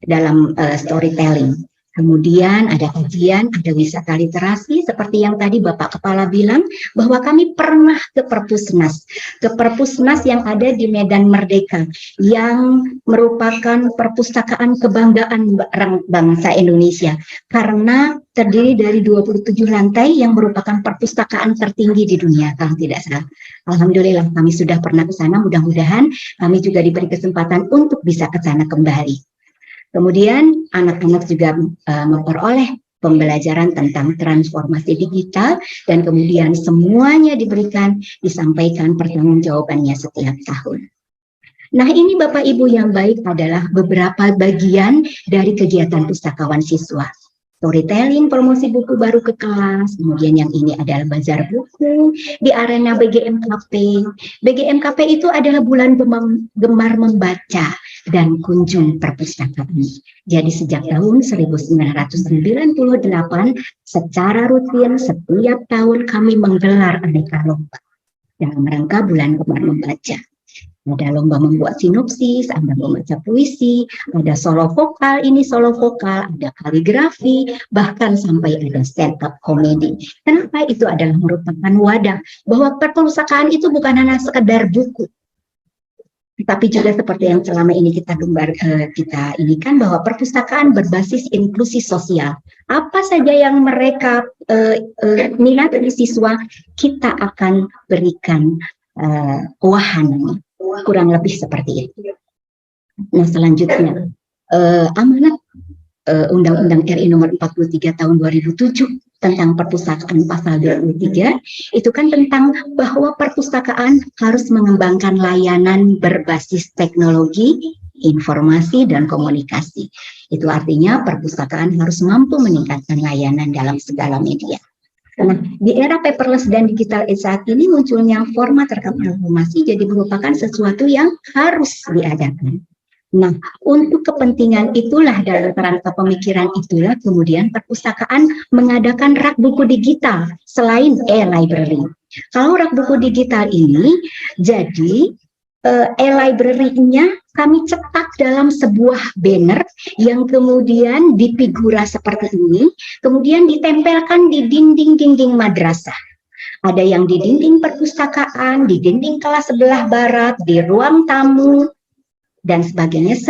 dalam storytelling. Kemudian ada kajian, ada wisata literasi, seperti yang tadi Bapak Kepala bilang, bahwa kami pernah ke Perpusnas yang ada di Medan Merdeka, yang merupakan perpustakaan kebanggaan bangsa Indonesia, karena terdiri dari 27 lantai yang merupakan perpustakaan tertinggi di dunia, kalau tidak salah. Alhamdulillah kami sudah pernah ke sana, mudah-mudahan kami juga diberi kesempatan untuk bisa ke sana kembali. Kemudian anak-anak juga memperoleh pembelajaran tentang transformasi digital, dan kemudian semuanya disampaikan pertanggungjawabannya setiap tahun. Nah, ini Bapak Ibu yang baik adalah beberapa bagian dari kegiatan pustakawan siswa. Storytelling, promosi buku baru ke kelas, kemudian yang ini adalah bazar buku di arena BGMKP. BGMKP itu adalah bulan gemar membaca dan kunjung perpustakaan. Jadi sejak tahun 1998 secara rutin setiap tahun kami menggelar aneka lomba dalam rangka bulan gemar membaca. Ada lomba membuat sinopsis, ada membaca puisi, ada solo vokal, ada kaligrafi, bahkan sampai ada stand up komedi. Kenapa? Itu adalah merupakan wadah bahwa perpustakaan itu bukan hanya sekedar buku, tapi juga seperti yang selama ini kita inikan, bahwa perpustakaan berbasis inklusi sosial. Apa saja yang mereka minat dari siswa, kita akan berikan wahana. Kurang lebih seperti itu. Nah, selanjutnya amanat Undang-Undang RI nomor 43 tahun 2007 tentang perpustakaan pasal 23 itu kan tentang bahwa perpustakaan harus mengembangkan layanan berbasis teknologi, informasi, dan komunikasi. Itu artinya perpustakaan harus mampu meningkatkan layanan dalam segala media. Nah, di era paperless dan digital saat ini munculnya format rekam informasi jadi merupakan sesuatu yang harus diadakan. Nah, untuk kepentingan itulah, dalam kerangka pemikiran itulah kemudian perpustakaan mengadakan rak buku digital selain e-library. Kalau rak buku digital ini, jadi e-library-nya kami cetak dalam sebuah banner yang kemudian difigura seperti ini, kemudian ditempelkan di dinding-dinding madrasah. Ada yang di dinding perpustakaan, di dinding kelas sebelah barat, di ruang tamu, dan sebagainya,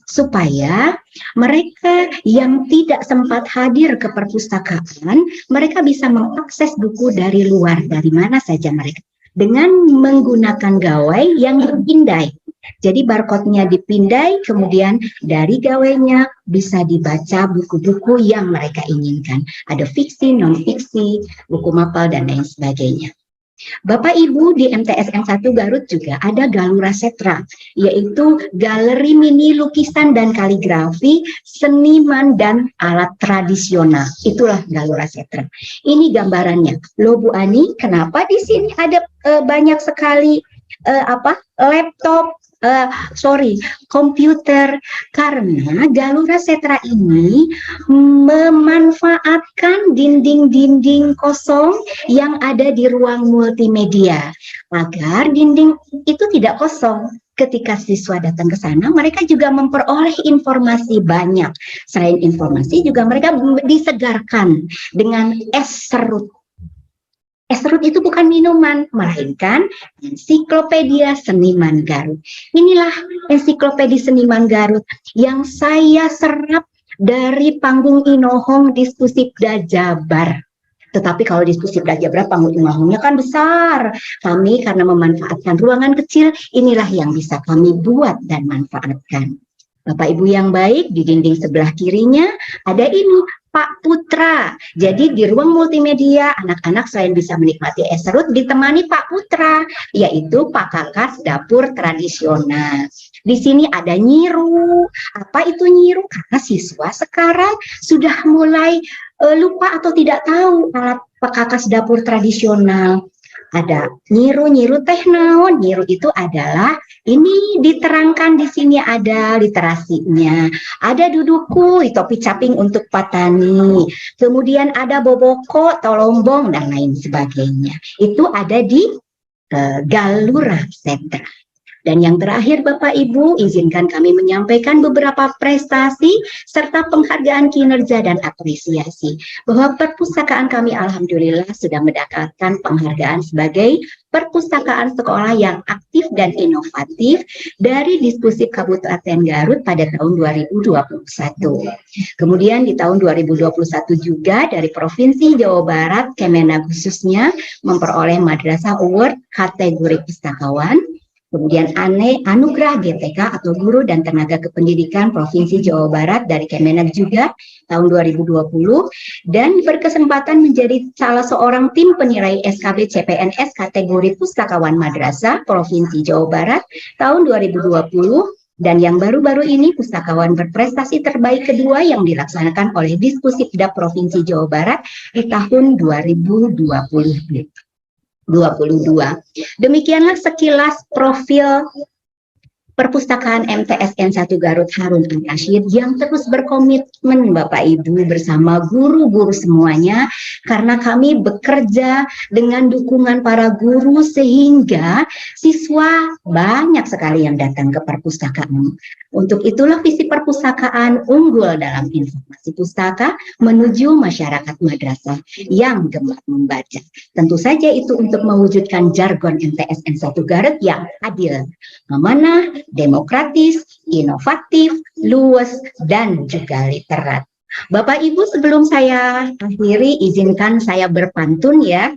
supaya mereka yang tidak sempat hadir ke perpustakaan, mereka bisa mengakses buku dari luar, dari mana saja mereka, dengan menggunakan gawai yang dipindai. Jadi barcode-nya dipindai, kemudian dari gawainya bisa dibaca buku-buku yang mereka inginkan. Ada fiksi, non-fiksi, buku mapel, dan lain sebagainya. Bapak Ibu, di MTSN 1 Garut juga ada Galura Setra, yaitu galeri mini lukisan dan kaligrafi, seniman dan alat tradisional. Itulah Galura Setra. Ini gambarannya. Loh Bu Ani, kenapa di sini ada banyak sekali komputer? Karena Galura Setra ini memanfaatkan dinding-dinding kosong yang ada di ruang multimedia agar dinding itu tidak kosong. Ketika siswa datang ke sana, mereka juga memperoleh informasi banyak. Selain informasi, juga mereka disegarkan dengan es serut. Esrut itu bukan minuman, melainkan ensiklopedia seniman Garut. Inilah ensiklopedia seniman Garut yang saya serap dari panggung Inohong diskusi Jabar. Tetapi kalau diskusi Jabar, panggung Inohongnya kan besar. Kami karena memanfaatkan ruangan kecil, inilah yang bisa kami buat dan manfaatkan. Bapak Ibu yang baik, di dinding sebelah kirinya ada ini, Pak Putra. Jadi di ruang multimedia, anak-anak selain bisa menikmati esrut, ditemani Pak Putra, yaitu Pak Kakas dapur tradisional. Di sini ada nyiru. Apa itu nyiru? Karena siswa sekarang sudah mulai lupa atau tidak tahu alat Pak Kakas dapur tradisional. Ada nyiru teh naon. Nyiru itu adalah ini diterangkan di sini ada literasinya. Ada duduku, topi caping untuk patani. Kemudian ada boboko, tolombong dan lain sebagainya. Itu ada di Galura Sentra. Dan yang terakhir Bapak Ibu, izinkan kami menyampaikan beberapa prestasi serta penghargaan kinerja dan apresiasi. Bahwa perpustakaan kami alhamdulillah sudah mendapatkan penghargaan sebagai perpustakaan sekolah yang aktif dan inovatif dari diskusi Kabupaten Garut pada tahun 2021. Kemudian di tahun 2021 juga dari Provinsi Jawa Barat, Kemenag khususnya memperoleh Madrasah Award kategori pustakawan. Kemudian anugerah GTK atau Guru dan Tenaga Kependidikan Provinsi Jawa Barat dari Kemenag juga tahun 2020 dan berkesempatan menjadi salah seorang tim penilai SKB CPNS kategori Pustakawan Madrasah Provinsi Jawa Barat tahun 2020 dan yang baru-baru ini pustakawan berprestasi terbaik kedua yang dilaksanakan oleh Diskusi PDAP Provinsi Jawa Barat di tahun 2022. Demikianlah sekilas profil Perpustakaan MTSN 1 Garut Harun Al-Rashid yang terus berkomitmen Bapak Ibu bersama guru-guru semuanya karena kami bekerja dengan dukungan para guru sehingga siswa banyak sekali yang datang ke perpustakaan. Untuk itulah visi perpustakaan unggul dalam informasi pustaka menuju masyarakat madrasah yang gemar membaca. Tentu saja itu untuk mewujudkan jargon MTSN 1 Garut yang adil, amanah, demokratis, inovatif, luas, dan juga literat. Bapak Ibu, sebelum saya akhiri, izinkan saya berpantun ya.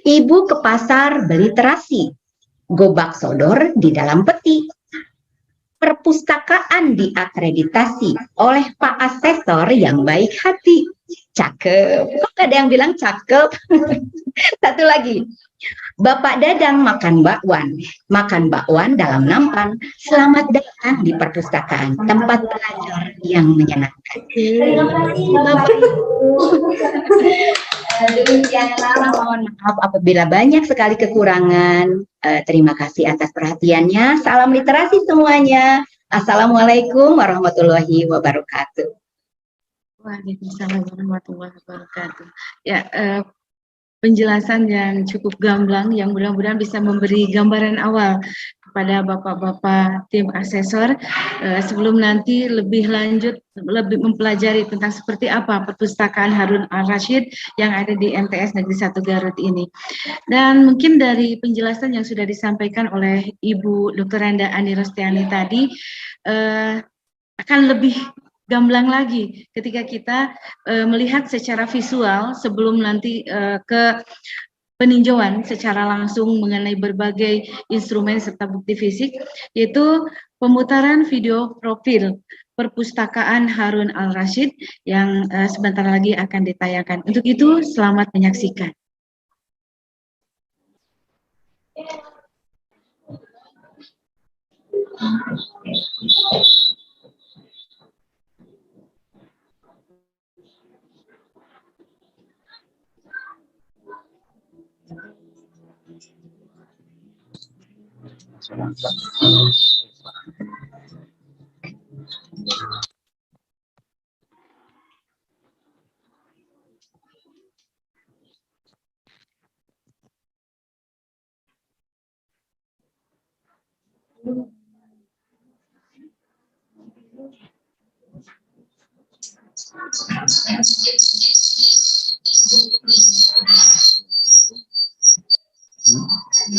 Ibu ke pasar beli terasi, gobak sodor di dalam peti. Perpustakaan diakreditasi oleh Pak Asesor yang baik hati. Cakep. Kok ada yang bilang cakep? Satu lagi. Bapak Dadang makan bakwan dalam nampan. Selamat datang di perpustakaan, tempat belajar yang menyenangkan. Terima kasih Bapak Ibu. Demikianlah, mohon maaf apabila banyak sekali kekurangan. Terima kasih atas perhatiannya. Salam literasi semuanya. Assalamualaikum warahmatullahi wabarakatuh. Waalaikumsalam warahmatullahi wabarakatuh. Ya, penjelasan yang cukup gamblang yang mudah-mudahan bisa memberi gambaran awal kepada bapak-bapak tim asesor sebelum nanti lebih lanjut lebih mempelajari tentang seperti apa perpustakaan Harun Al-Rashid yang ada di MTS Negeri 1 Garut ini. Dan mungkin dari penjelasan yang sudah disampaikan oleh Ibu Dr. Randa Andi Rostiani tadi akan lebih gamblang lagi ketika kita melihat secara visual sebelum nanti ke peninjauan secara langsung mengenai berbagai instrumen serta bukti fisik, yaitu pemutaran video profil perpustakaan Harun Al-Rashid yang sebentar lagi akan ditayangkan. Untuk itu, selamat menyaksikan. Ya,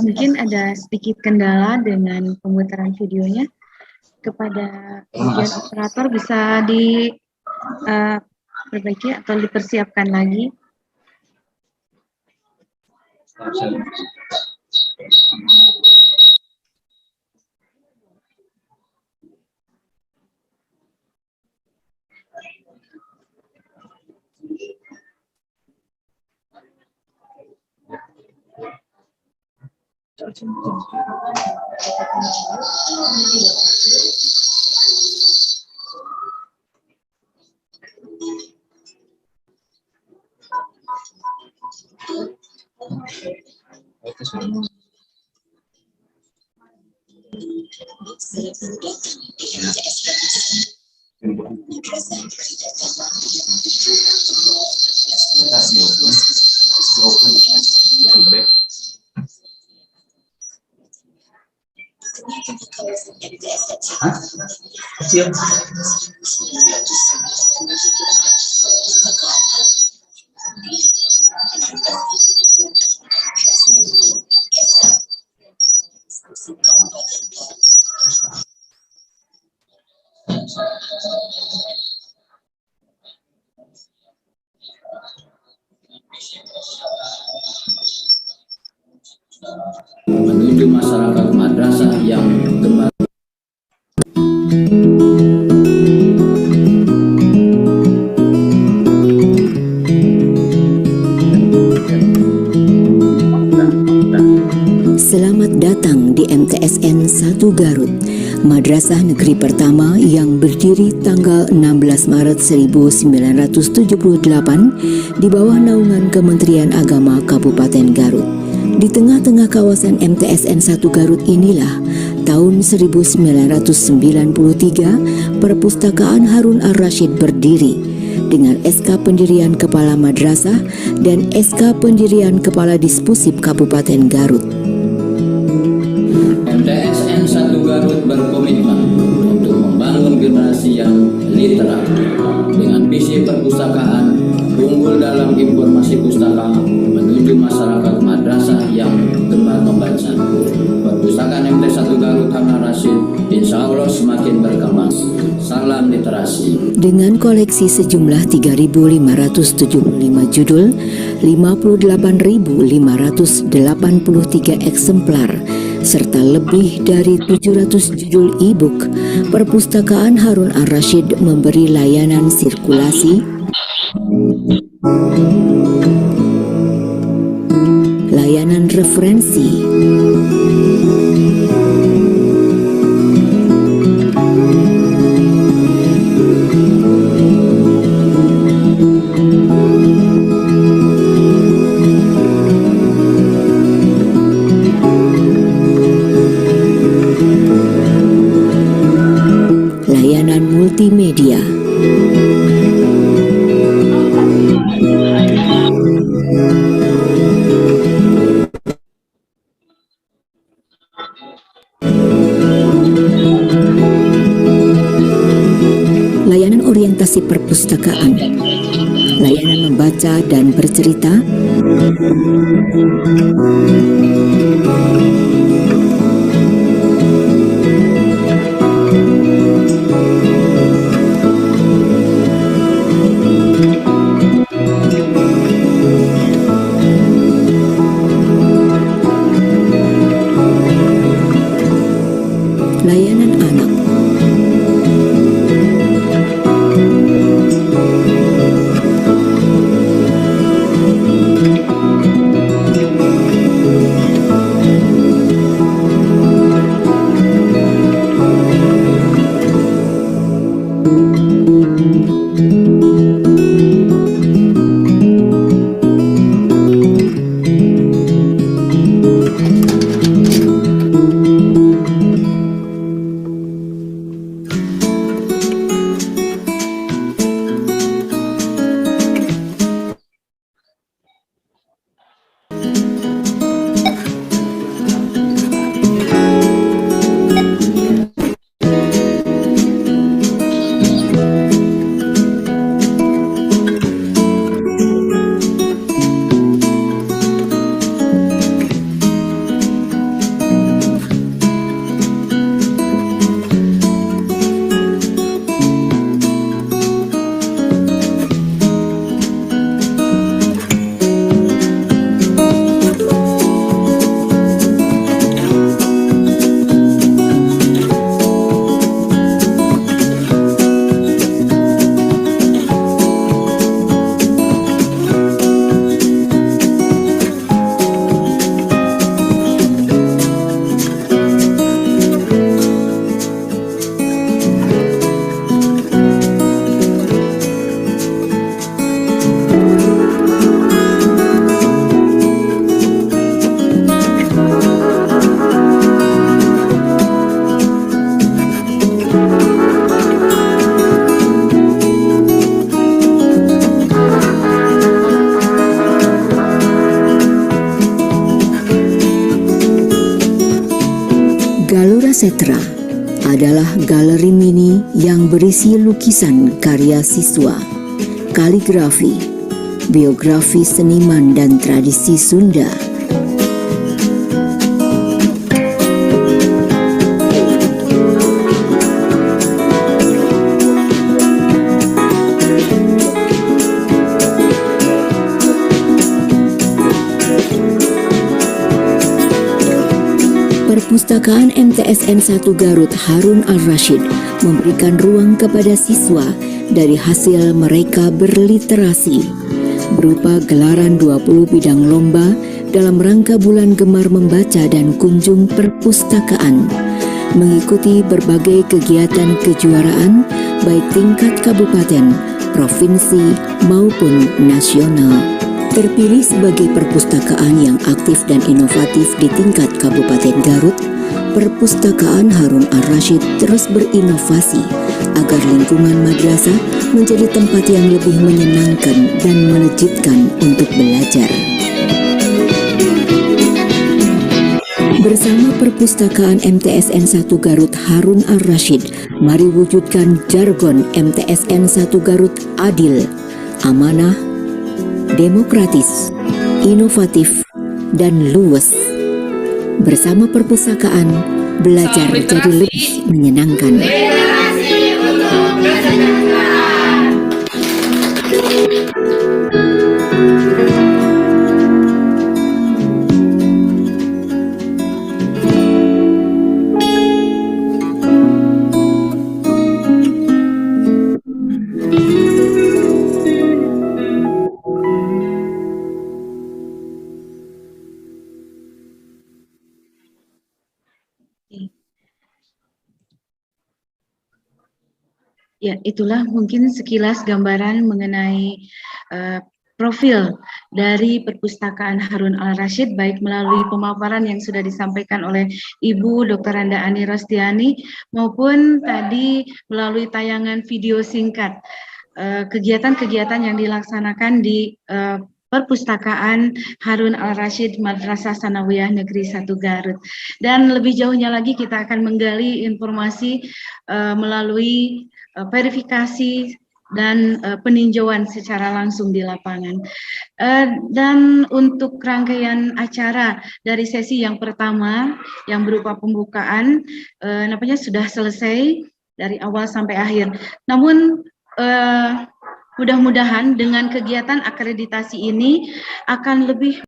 mungkin ada sedikit kendala dengan pemutaran videonya. Kepada bagian operator bisa diperbaiki atau dipersiapkan lagi. Kecil. Menuju masyarakat madrasah yang gemar. Selamat datang di MTSN 1 Garut, madrasah negeri pertama yang berdiri tanggal 16 Maret 1978 di bawah naungan Kementerian Agama Kabupaten Garut. Di tengah-tengah kawasan MTSN 1 Garut inilah tahun 1993 Perpustakaan Harun Ar-Rasyid berdiri dengan SK Pendirian Kepala Madrasah dan SK Pendirian Kepala Dispusip Kabupaten Garut. MTSN 1 Garut berkomitmen untuk membangun generasi yang literat dengan visi perpustakaan unggul dalam informasi pustaka menuju masyarakat madrasah yang gemar membaca. Perpustakaan MT 1 Garut Harun Ar-Rasyid insya Allah semakin berkembang. Salam literasi. Dengan koleksi sejumlah 3.575 judul, 58.583 eksemplar, serta lebih dari 700 judul e-book, Perpustakaan Harun Ar-Rasyid memberi layanan sirkulasi, layanan referensi, layanan multimedia, layanan orientasi perpustakaan, layanan membaca dan bercerita, layanan anak, Setra adalah galeri mini yang berisi lukisan karya siswa, kaligrafi, biografi seniman dan tradisi Sunda. Perpustakaan MTSN 1 Garut Harun Al-Rashid memberikan ruang kepada siswa dari hasil mereka berliterasi berupa gelaran 20 bidang lomba dalam rangka bulan gemar membaca dan kunjung perpustakaan, mengikuti berbagai kegiatan kejuaraan baik tingkat kabupaten, provinsi maupun nasional. Terpilih sebagai perpustakaan yang aktif dan inovatif di tingkat Kabupaten Garut, Perpustakaan Harun Al-Rashid terus berinovasi agar lingkungan madrasah menjadi tempat yang lebih menyenangkan dan melejitkan untuk belajar. Bersama Perpustakaan MTSN 1 Garut Harun Al-Rashid, mari wujudkan jargon MTSN 1 Garut adil, amanah, demokratis, inovatif, dan luwes. Bersama perpustakaan, belajar jadi lebih menyenangkan. Ya, itulah mungkin sekilas gambaran mengenai profil dari Perpustakaan Harun Al-Rashid, baik melalui pemaparan yang sudah disampaikan oleh Ibu Dr. Randa Ani Rosdiani, maupun tadi melalui tayangan video singkat kegiatan-kegiatan yang dilaksanakan di Perpustakaan Harun Al-Rashid Madrasah Sanawiyah Negeri 1 Garut. Dan lebih jauhnya lagi kita akan menggali informasi melalui verifikasi dan peninjauan secara langsung di lapangan. Dan untuk rangkaian acara dari sesi yang pertama yang berupa pembukaan sudah selesai dari awal sampai akhir. Namun mudah-mudahan dengan kegiatan akreditasi ini akan lebih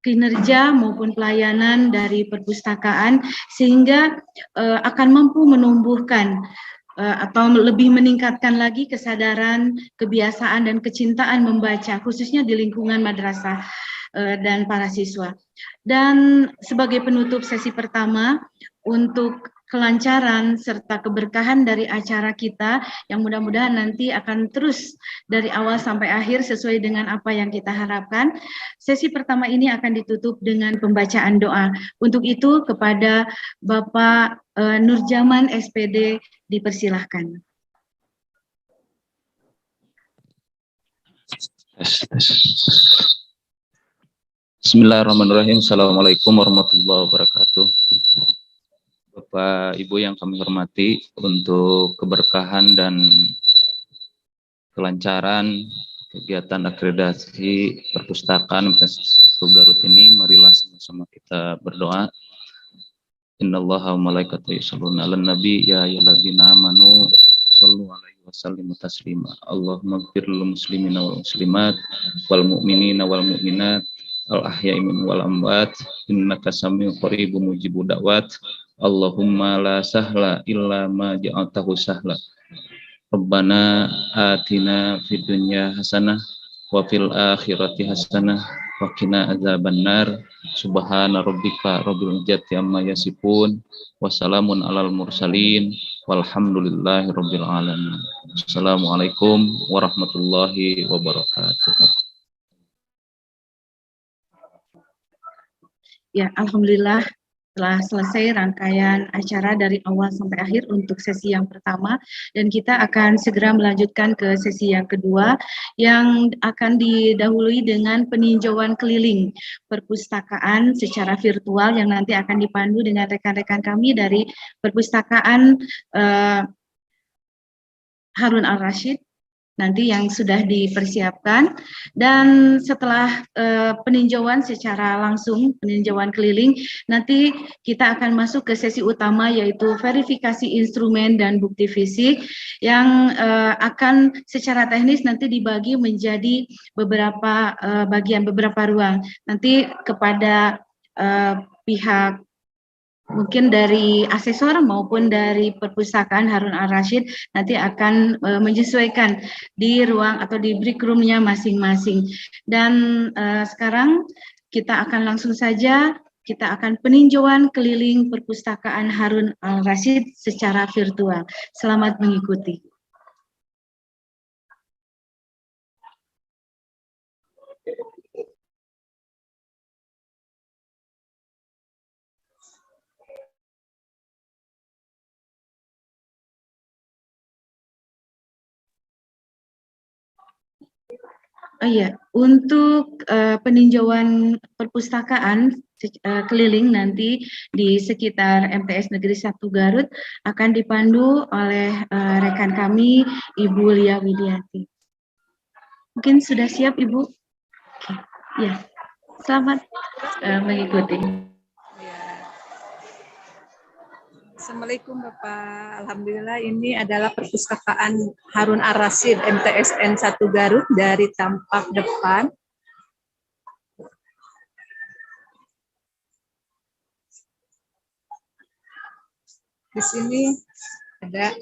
kinerja maupun pelayanan dari perpustakaan sehingga akan mampu menumbuhkan atau lebih meningkatkan lagi kesadaran, kebiasaan, dan kecintaan membaca, khususnya di lingkungan madrasah dan para siswa. Dan sebagai penutup sesi pertama, untuk kelancaran serta keberkahan dari acara kita, yang mudah-mudahan nanti akan terus dari awal sampai akhir sesuai dengan apa yang kita harapkan, sesi pertama ini akan ditutup dengan pembacaan doa. Untuk itu, kepada Bapak Nurjaman SPD dipersilahkan. Bismillahirrahmanirrahim. Assalamualaikum warahmatullahi wabarakatuh. Bapak Ibu yang kami hormati, untuk keberkahan dan kelancaran kegiatan akreditasi perpustakaan MTSN 1 Garut ini, marilah sama-sama kita berdoa. Innallaha wa malaikatahu yusholluna 'alan nabi ya ayyuhalladzina amanu shallu 'alaihi wa sallimu taslima. Allahumma ighfir lil muslimina wal muslimat wal mu'minina wal mu'minat al ahya'i minhum wal amwat innaka samiu qaribun mujibud da'wat. Allahumma la sahla illa ma ja'altahu sahla. Rabbana atina fid dunya hasanah wa fil akhirati hasanah wa qina adzabannar. Subhana rabbika rabbil izzati amma yasifun wa salamun alal mursalin walhamdulillahi rabbil alamin. Assalamualaikum warahmatullahi wabarakatuh. Ya, alhamdulillah telah selesai rangkaian acara dari awal sampai akhir untuk sesi yang pertama, dan kita akan segera melanjutkan ke sesi yang kedua yang akan didahului dengan peninjauan keliling perpustakaan secara virtual yang nanti akan dipandu dengan rekan-rekan kami dari perpustakaan Harun Al-Rashid nanti yang sudah dipersiapkan. Dan setelah peninjauan secara langsung, peninjauan keliling, nanti kita akan masuk ke sesi utama yaitu verifikasi instrumen dan bukti fisik yang akan secara teknis nanti dibagi menjadi beberapa bagian, beberapa ruang. Nanti kepada pihak mungkin dari asesor maupun dari perpustakaan Harun Al-Rashid nanti akan menyesuaikan di ruang atau di break room-nya masing-masing. Dan sekarang kita akan langsung saja, kita akan peninjauan keliling perpustakaan Harun Al-Rashid secara virtual. Selamat mengikuti. Oh iya, untuk peninjauan perpustakaan keliling nanti di sekitar MTS Negeri 1 Garut akan dipandu oleh rekan kami, Ibu Lia Widiati. Mungkin sudah siap, Ibu? Oke. Ya, selamat mengikuti. Assalamualaikum Bapak. Alhamdulillah ini adalah perpustakaan Harun Al-Rashid MTSN 1 Garut dari tampak depan. Di sini ada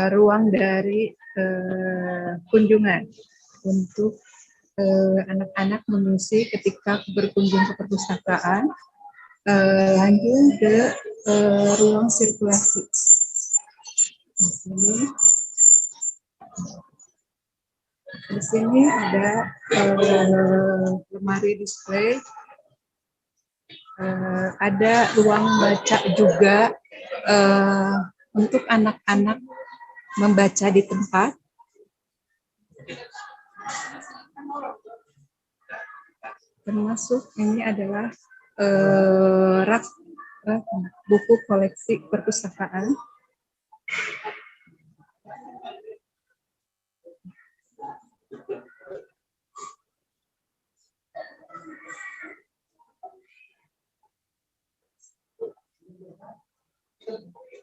ruang dari kunjungan untuk anak-anak mengisi ketika berkunjung ke perpustakaan. Lanjut ke ruang sirkulasi. Di sini ada lemari display, ada ruang baca juga untuk anak-anak membaca di tempat. Termasuk ini adalah rak buku koleksi perpustakaan.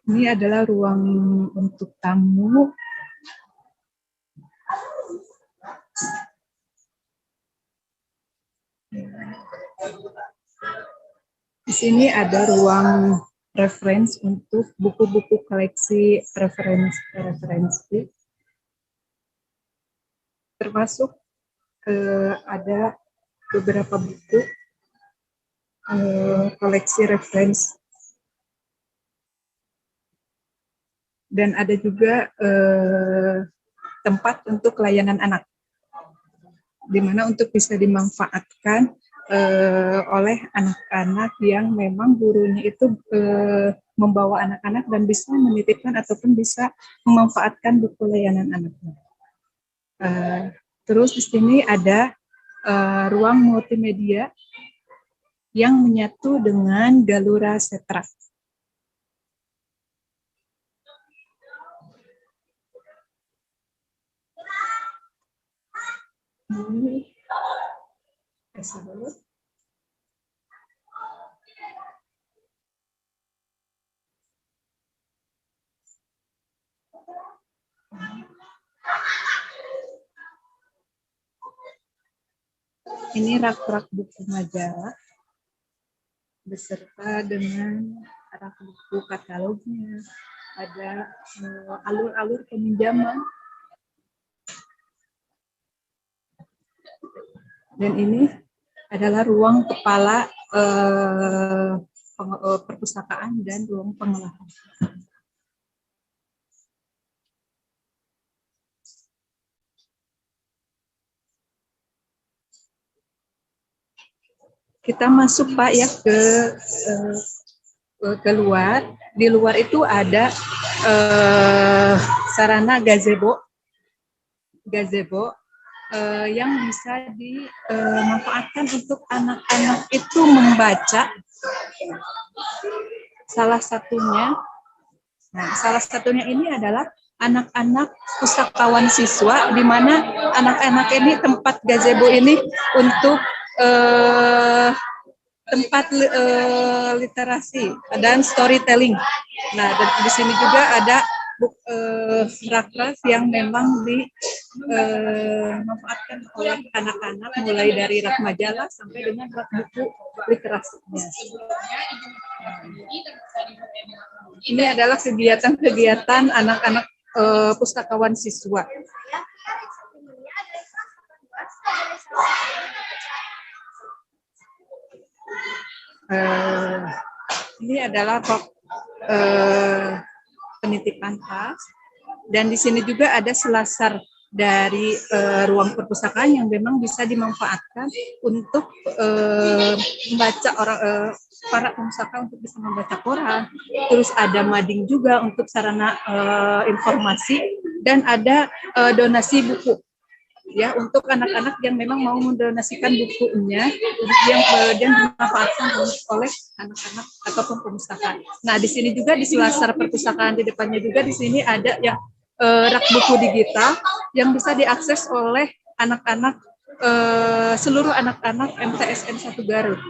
Ini adalah ruang untuk tamu. Di sini ada ruang reference untuk buku-buku koleksi referensi. Termasuk ada beberapa buku koleksi referensi. Dan ada juga tempat untuk layanan anak, di mana untuk bisa dimanfaatkan oleh anak-anak yang memang gurunya itu membawa anak-anak dan bisa menitipkan ataupun bisa memanfaatkan buku layanan anaknya. Terus di sini ada ruang multimedia yang menyatu dengan Galura Setra. Ini rak-rak buku majalah beserta dengan rak buku katalognya. Ada alur-alur peminjaman. Dan ini adalah ruang kepala perpustakaan dan ruang pengolahan. Kita masuk Pak ya ke keluar. Di luar itu ada sarana gazebo yang bisa dimanfaatkan untuk anak-anak itu membaca. Salah satunya ini adalah anak-anak pustakawan siswa, di mana anak-anak ini tempat gazebo ini untuk tempat literasi dan storytelling. Nah, dan di sini juga ada rak-rak yang memang dimanfaatkan oleh anak-anak, mulai dari rak majalah sampai dengan rak buku literasinya. Ini adalah kegiatan-kegiatan anak-anak pustakawan siswa. Ini adalah penitipan tas, dan di sini juga ada selasar dari ruang perpustakaan yang memang bisa dimanfaatkan untuk membaca para pustaka untuk bisa membaca koran. Terus ada mading juga untuk sarana informasi, dan ada donasi buku ya untuk anak-anak yang memang mau mendonasikan bukunya yang dimanfaatkan oleh anak-anak ataupun perpustakaan. Nah, di sini juga di selasar perpustakaan di depannya juga di sini ada yang rak buku digital yang bisa diakses oleh anak-anak seluruh anak-anak MTSN 1 Garut.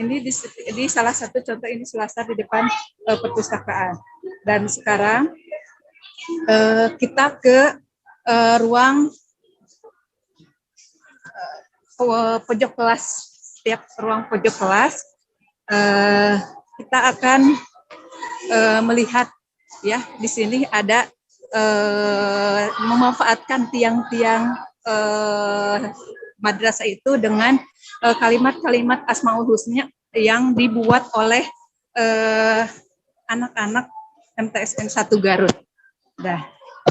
Ini di salah satu contoh, ini selasar di depan perpustakaan. Dan sekarang kita ke ruang pojok kelas. Setiap ruang pojok kelas kita akan melihat ya, di sini ada memanfaatkan tiang-tiang madrasah itu dengan kalimat-kalimat Asmaul Husna yang dibuat oleh anak-anak MTSN 1 Garut. Nah,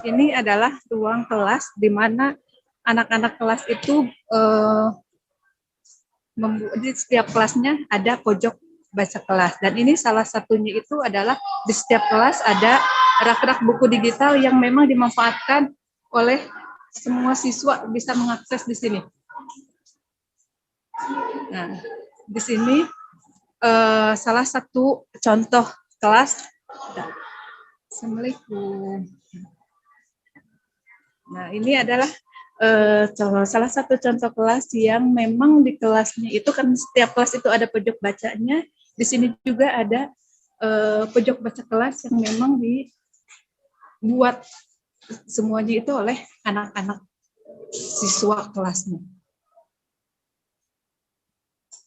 ini adalah ruang kelas di mana anak-anak kelas itu di setiap kelasnya ada pojok baca kelas, dan ini salah satunya itu adalah di setiap kelas ada rak-rak buku digital yang memang dimanfaatkan oleh semua siswa, bisa mengakses di sini. Nah, di sini salah satu contoh kelas. Assalamualaikum. Nah, ini adalah salah satu contoh kelas yang memang di kelasnya itu kan setiap kelas itu ada pojok bacanya. Di sini juga ada pojok baca kelas yang memang dibuat semuanya itu oleh anak-anak siswa kelasnya.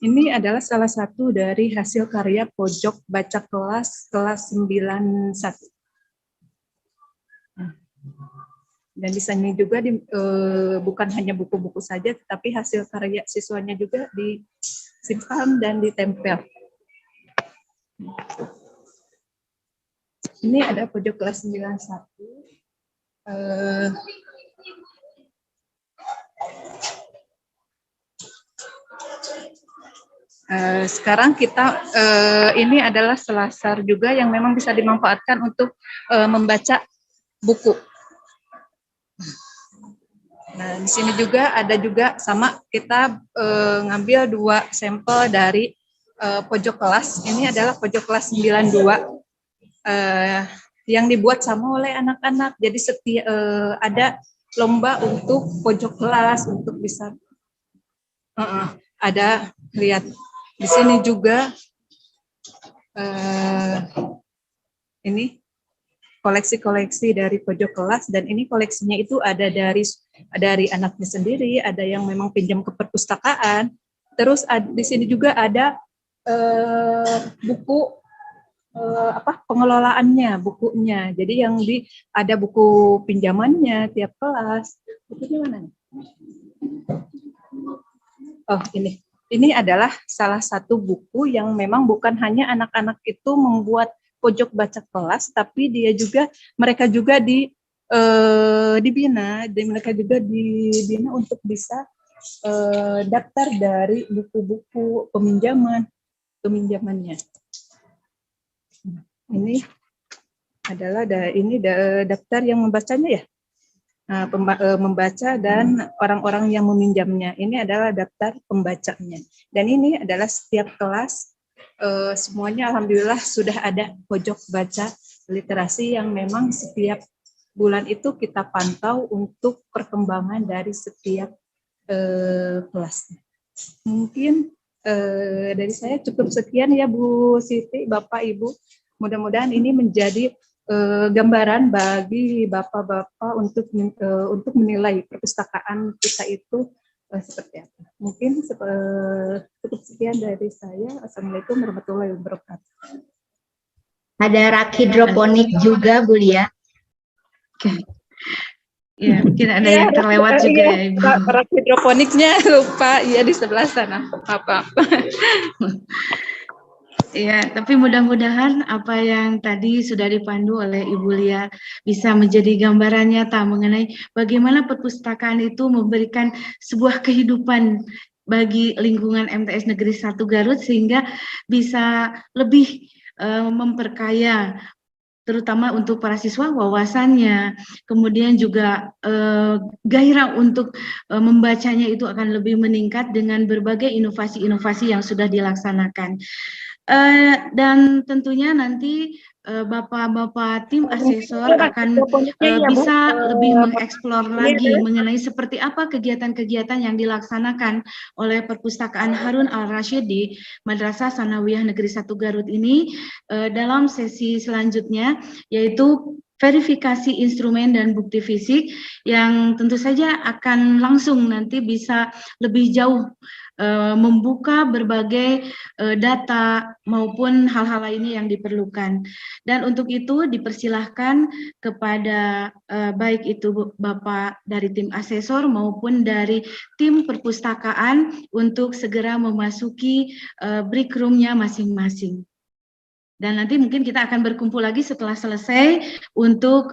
Ini adalah salah satu dari hasil karya pojok baca kelas 91. Dan di sini juga bukan hanya buku-buku saja, tetapi hasil karya siswanya juga disimpan dan ditempel. Ini ada pojok kelas 91. Sekarang kita ini adalah selasar juga yang memang bisa dimanfaatkan untuk membaca buku. Nah, di sini juga ada juga sama, kita ngambil 2 sampel dari pojok kelas. Ini adalah pojok kelas 92 yang dibuat sama oleh anak-anak. Jadi ada lomba untuk pojok kelas untuk bisa ada, lihat di sini juga ini koleksi-koleksi dari pojok kelas, dan ini koleksinya itu ada dari anaknya sendiri, ada yang memang pinjam ke perpustakaan. Terus di sini juga ada buku pengelolaannya, bukunya. Jadi yang ada buku pinjamannya tiap kelas. Bukunya mana nih? Oh, ini adalah salah satu buku yang memang bukan hanya anak-anak itu membuat pojok baca kelas, tapi mereka juga dibina, dan mereka juga dibina untuk bisa daftar dari buku-buku peminjaman. peminjamannya. Ini adalah daftar yang membacanya ya. Nah, membaca dan orang-orang yang meminjamnya. Ini adalah daftar pembacanya. Dan ini adalah setiap kelas semuanya alhamdulillah sudah ada pojok baca literasi yang memang setiap bulan itu kita pantau untuk perkembangan dari setiap kelas. Mungkin dari saya cukup sekian ya Bu Siti, Bapak Ibu. Mudah-mudahan ini menjadi gambaran bagi bapak-bapak untuk menilai perpustakaan kita itu seperti apa. Mungkin cukup sekian dari saya. Assalamualaikum warahmatullahi wabarakatuh. Ada rak hidroponik juga, Bu Lia. Oke. Ya, mungkin ada yang terlewat juga ya, Ibu. Rak hidroponiknya lupa, ya di sebelah sana. Apa-apa. Ya, tapi mudah-mudahan apa yang tadi sudah dipandu oleh Ibu Lia bisa menjadi gambaran nyata mengenai bagaimana perpustakaan itu memberikan sebuah kehidupan bagi lingkungan MTS Negeri 1 Garut sehingga bisa lebih memperkaya terutama untuk para siswa wawasannya, kemudian juga gairah untuk membacanya itu akan lebih meningkat dengan berbagai inovasi-inovasi yang sudah dilaksanakan. Dan tentunya nanti bapak-bapak tim asesor akan bisa lebih mengeksplor lagi mengenai seperti apa kegiatan-kegiatan yang dilaksanakan oleh Perpustakaan Harun Al-Rashid di Madrasah Sanawiyah Negeri 1 Garut ini dalam sesi selanjutnya, yaitu verifikasi instrumen dan bukti fisik yang tentu saja akan langsung nanti bisa lebih jauh membuka berbagai data maupun hal-hal lainnya yang diperlukan. Dan untuk itu dipersilahkan kepada baik itu Bapak dari tim asesor maupun dari tim perpustakaan untuk segera memasuki break room-nya masing-masing. Dan nanti mungkin kita akan berkumpul lagi setelah selesai untuk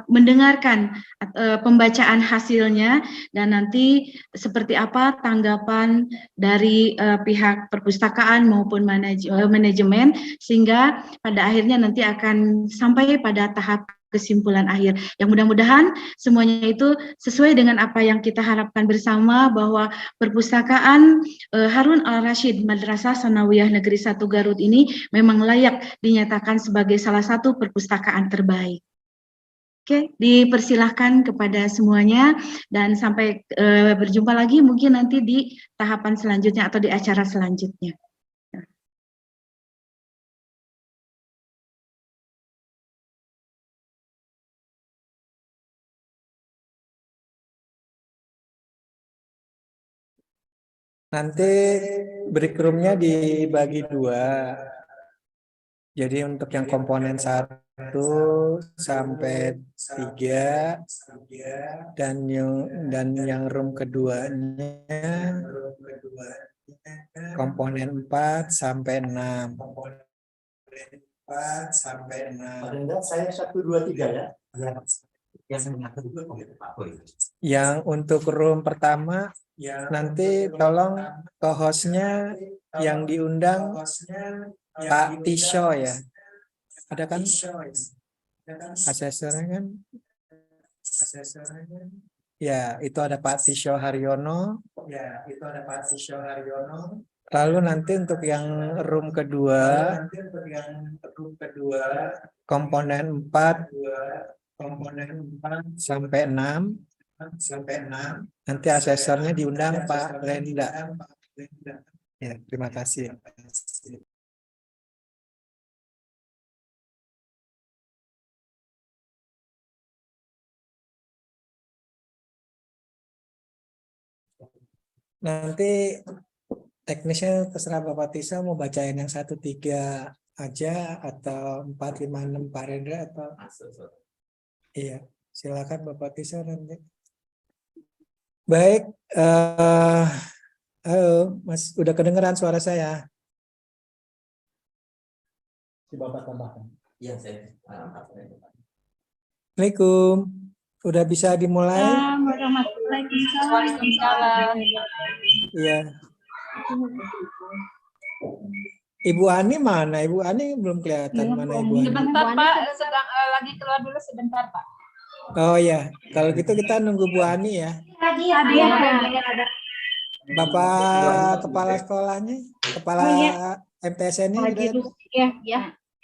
mendengarkan pembacaan hasilnya dan nanti seperti apa tanggapan dari pihak perpustakaan maupun manajemen sehingga pada akhirnya nanti akan sampai pada tahap kesimpulan akhir. Yang mudah-mudahan semuanya itu sesuai dengan apa yang kita harapkan bersama bahwa perpustakaan Harun Al-Rashid Madrasah Sanawiyah Negeri 1 Garut ini memang layak dinyatakan sebagai salah satu perpustakaan terbaik. Oke, dipersilahkan kepada semuanya dan sampai berjumpa lagi mungkin nanti di tahapan selanjutnya atau di acara selanjutnya. Nanti break room-nya dibagi dua. Jadi untuk yang komponen 1 sampai 3 dan yang room keduanya komponen 4 sampai 6. Saya 1, 2, 3 ya. Yang untuk room pertama nanti tolong co-hostnya yang diundang Pak Tisho ya. Ada kan? Asesornya kan? Ya, itu ada Pak Tisho Haryono. Lalu nanti untuk yang room kedua komponen 4 sampai 6. Nanti asesornya diundang Pak Lenda. Ya, terima kasih. Nanti teknisnya terserah Bapak Tisa mau bacain yang 1, 3 aja atau 4, 5, 6 Pak Rendra atau iya, silakan Bapak Tisa nanti. Baik, halo, Mas, udah kedengeran suara saya? Bapak tambahkan. Iya, saya. Assalamualaikum, udah bisa dimulai? Waalaikumsalam. Iya. Ibu Ani mana? Ibu Ani belum kelihatan mana Ibu Ani. Sebentar Pak, sedang lagi keluar dulu sebentar Pak. Oh ya, kalau gitu kita nunggu Bu Ani ya. Ada. Bapak kepala sekolahnya, kepala MTSN-nya Lagi udah.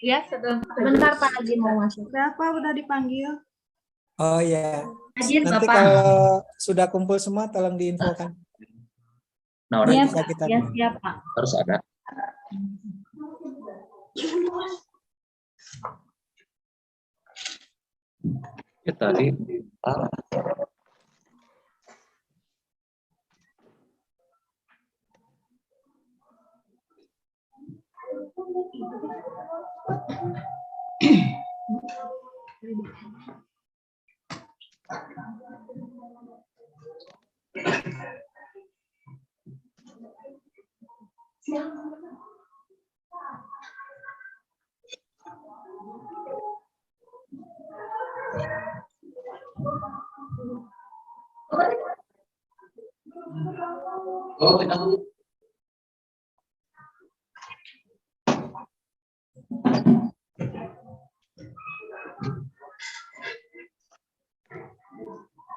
ya sebentar Pak lagi mau masuk. Siapa udah dipanggil? Oh ya. Hadir Nanti Bapak. kalau sudah kumpul semua tolong diinfokan. Nah, Iya Bisa Pak, kita ya siap Pak. harus ada. Ya, tadi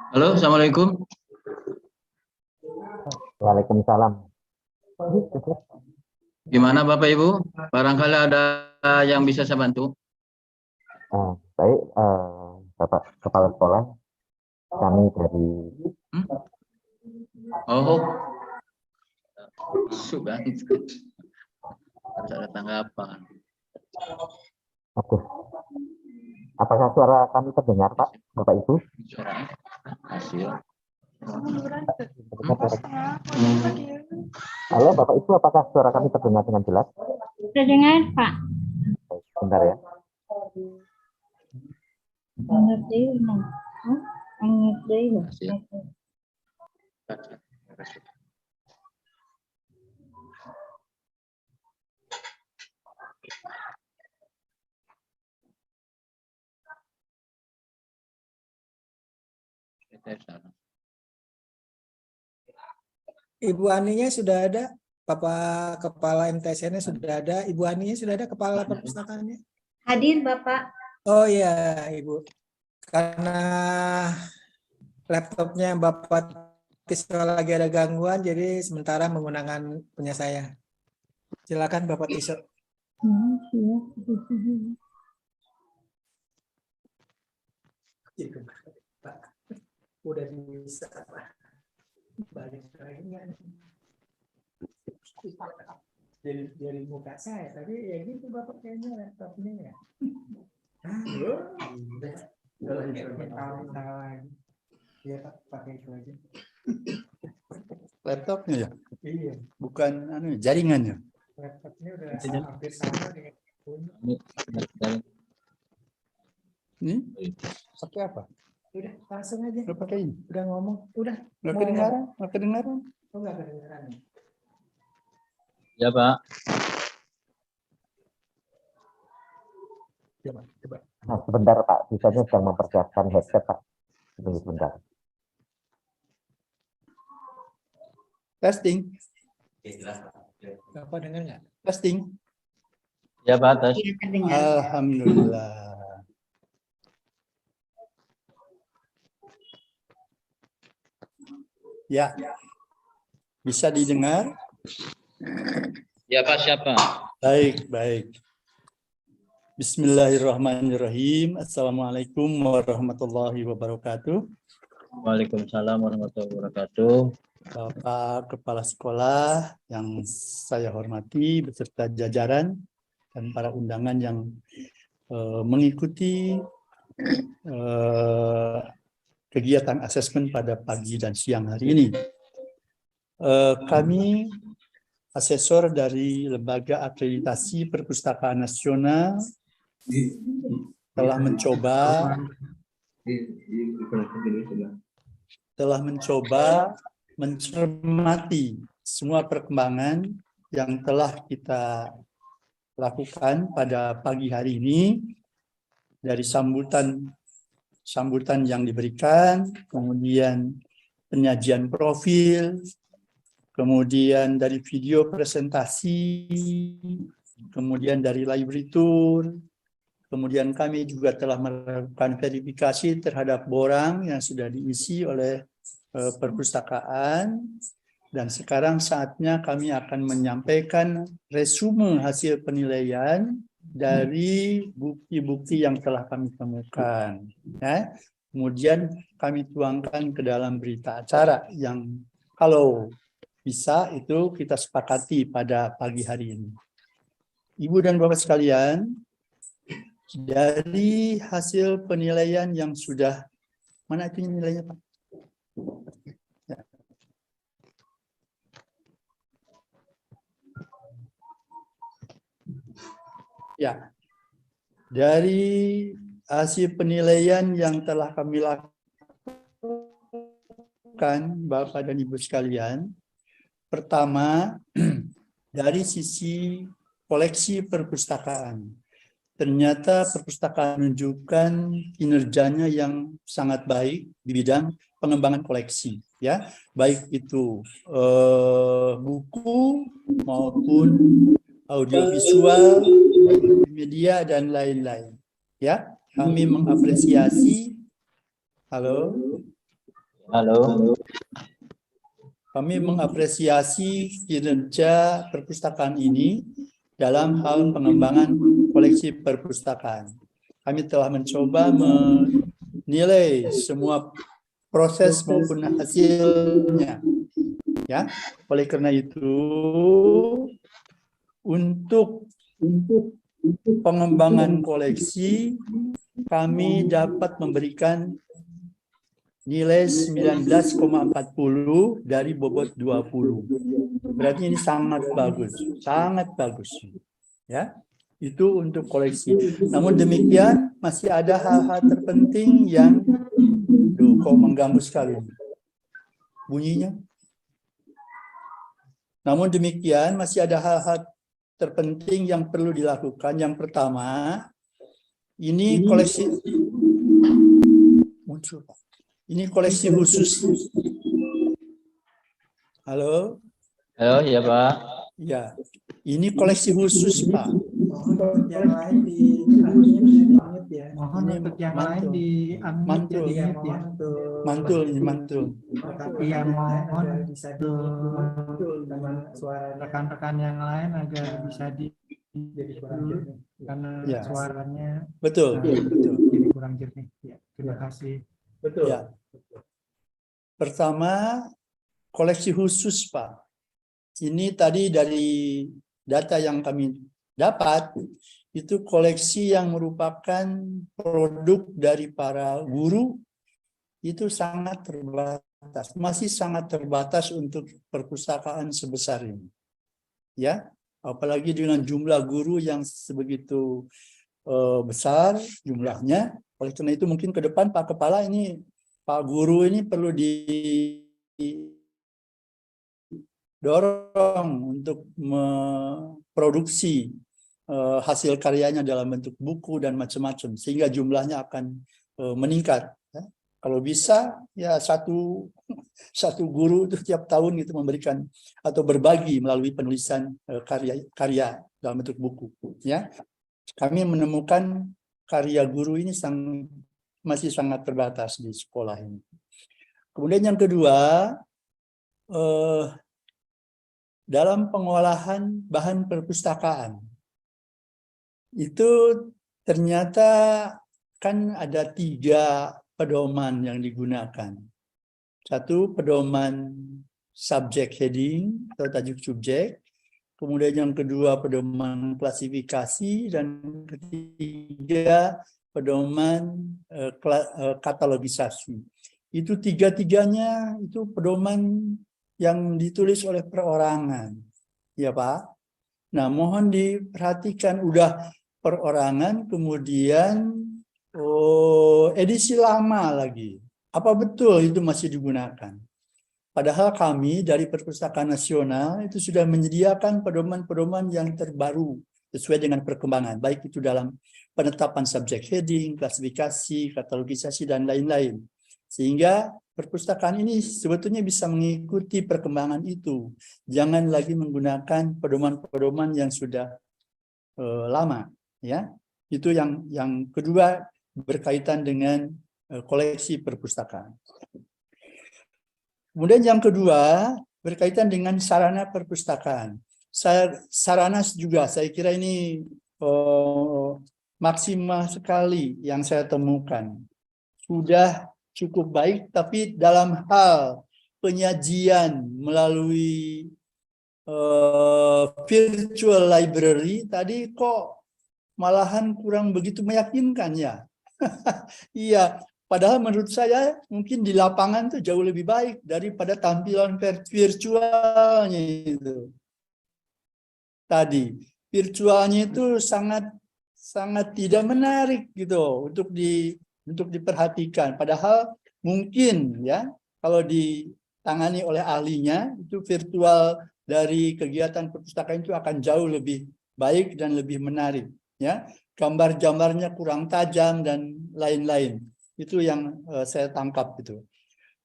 halo, assalamualaikum. Waalaikumsalam. Gimana Bapak Ibu? Barangkali ada yang bisa saya bantu? Baik, Bapak Kepala Sekolah, kami dari Oh, sudah. Harus ada tanggapan. Aduh. Apakah suara kami terdengar, Pak, Bapak Ibu? Suara hasil. Halo, Bapak Ibu, apakah suara kami terdengar dengan jelas? Terdengar Pak. Baik, sebentar ya. Ibu Aninya sudah ada, Bapak Kepala MTSN-nya sudah ada, Ibu Aninya sudah ada, Kepala Perpustakaannya? Hadir Bapak. Oh iya, Ibu. Karena laptopnya Bapak Tisno lagi ada gangguan, jadi sementara menggunakan punya saya. Silakan Bapak Tisno. Udah bisa, Pak. Balik lagi nggak nih? Dari muka saya, tapi ya gitu Bapak kayaknya laptopnya ya. Iya Pak, pakai itu aja. Laptopnya ya? Iya. Bukan jaringannya. Laptopnya udah hampir sama dengan Ini pakai apa? udah langsung aja. Lo pakai ini? Udah ngomong, udah. Lo kedengaran? Lo kedengaran? Oh nggak kedengaran. Ya Pak. Coba. Nah, sebentar, Pak. Sisanya sedang mempersiapkan headset, Pak. Tunggu sebentar. Testing. Bapak dengar nggak? Testing. Ya Pak, tes. Alhamdulillah. Ya, bisa didengar? Ya Pak, siapa? Baik. Bismillahirrahmanirrahim. Assalamualaikum warahmatullahi wabarakatuh. Waalaikumsalam warahmatullahi wabarakatuh. Bapak Kepala Sekolah yang saya hormati beserta jajaran dan para undangan yang mengikuti kegiatan asesmen pada pagi dan siang hari ini. Kami asesor dari Lembaga Akreditasi Perpustakaan Nasional telah mencoba mencermati semua perkembangan yang telah kita lakukan pada pagi hari ini, dari sambutan yang diberikan, kemudian penyajian profil, kemudian dari video presentasi kemudian dari library tour, kemudian kami juga telah melakukan verifikasi terhadap borang yang sudah diisi oleh perpustakaan, dan sekarang saatnya kami akan menyampaikan resume hasil penilaian dari bukti-bukti yang telah kami temukan. Ya. Kemudian kami tuangkan ke dalam berita acara yang kalau bisa itu kita sepakati pada pagi hari ini. Ibu dan Bapak sekalian, dari hasil penilaian yang sudah, mana itu nilainya Pak? Ya, dari hasil penilaian yang telah kami lakukan, Bapak dan Ibu sekalian, pertama, dari sisi koleksi perpustakaan. Ternyata perpustakaan menunjukkan kinerjanya yang sangat baik di bidang pengembangan koleksi, ya, baik itu buku maupun audiovisual, media dan lain-lain. Ya, kami mengapresiasi. Halo. Kami mengapresiasi kinerja perpustakaan ini dalam hal pengembangan koleksi perpustakaan. Kami telah mencoba menilai semua proses maupun hasilnya. Ya, oleh karena itu, untuk pengembangan koleksi, kami dapat memberikan nilai 19,40 dari bobot 20. Berarti ini sangat bagus, ya. Itu untuk koleksi. Namun demikian masih ada hal-hal terpenting yang kok mengganggu sekali bunyinya. Namun demikian masih ada hal-hal terpenting yang perlu dilakukan. Yang pertama, ini koleksi muncul Pak. Ini koleksi khusus. Halo? Halo, ya Pak. Ya, ini koleksi khusus Pak. Mohon yang lain di unmute ya. Mohon untuk yang lain di mantul ya. Mantul. Tapi yang mohon bisa dengan suara rekan-rekan yang lain agar bisa jadi kurang jernih karena ya. Suaranya betul. Jadi kurang jernih. Ya, terima kasih. Betul. Ya. Pertama, koleksi khusus Pak. Ini tadi dari data yang kami dapat, itu koleksi yang merupakan produk dari para guru, itu sangat terbatas, masih sangat terbatas untuk perpustakaan sebesar ini. Ya, apalagi dengan jumlah guru yang sebegitu besar jumlahnya. Oleh karena itu mungkin ke depan Pak Kepala ini, Pak Guru ini perlu didorong untuk memproduksi hasil karyanya dalam bentuk buku dan macam-macam, sehingga jumlahnya akan meningkat. Ya. Kalau bisa, ya satu guru itu tiap tahun itu memberikan atau berbagi melalui penulisan karya dalam bentuk buku. Ya, kami menemukan karya guru ini masih sangat terbatas di sekolah ini. Kemudian yang kedua, dalam pengolahan bahan perpustakaan, itu ternyata kan ada 3 pedoman yang digunakan. Satu, pedoman subject heading atau tajuk subjek. Kemudian yang kedua, pedoman klasifikasi. Dan ketiga, pedoman katalogisasi. Itu 3-tiganya itu pedoman yang ditulis oleh perorangan. Ya Pak? Nah, mohon diperhatikan, udah perorangan, kemudian edisi lama lagi. Apa betul itu masih digunakan? Padahal kami dari Perpustakaan Nasional itu sudah menyediakan pedoman-pedoman yang terbaru sesuai dengan perkembangan, baik itu dalam penetapan subjek heading, klasifikasi, katalogisasi, dan lain-lain. Sehingga perpustakaan ini sebetulnya bisa mengikuti perkembangan itu. Jangan lagi menggunakan pedoman-pedoman yang sudah lama, ya. Itu yang kedua berkaitan dengan koleksi perpustakaan. Kemudian yang kedua berkaitan dengan sarana perpustakaan. Sarana juga saya kira ini maksimal sekali yang saya temukan. Sudah cukup baik, tapi dalam hal penyajian melalui virtual library tadi kok malahan kurang begitu meyakinkan ya. Iya, padahal menurut saya mungkin di lapangan tuh jauh lebih baik daripada tampilan virtualnya itu. Tadi virtualnya itu sangat tidak menarik gitu untuk diperhatikan. Padahal mungkin ya kalau ditangani oleh ahlinya itu virtual dari kegiatan perpustakaan itu akan jauh lebih baik dan lebih menarik ya. Gambar-gambarnya kurang tajam dan lain-lain. Itu yang saya tangkap itu.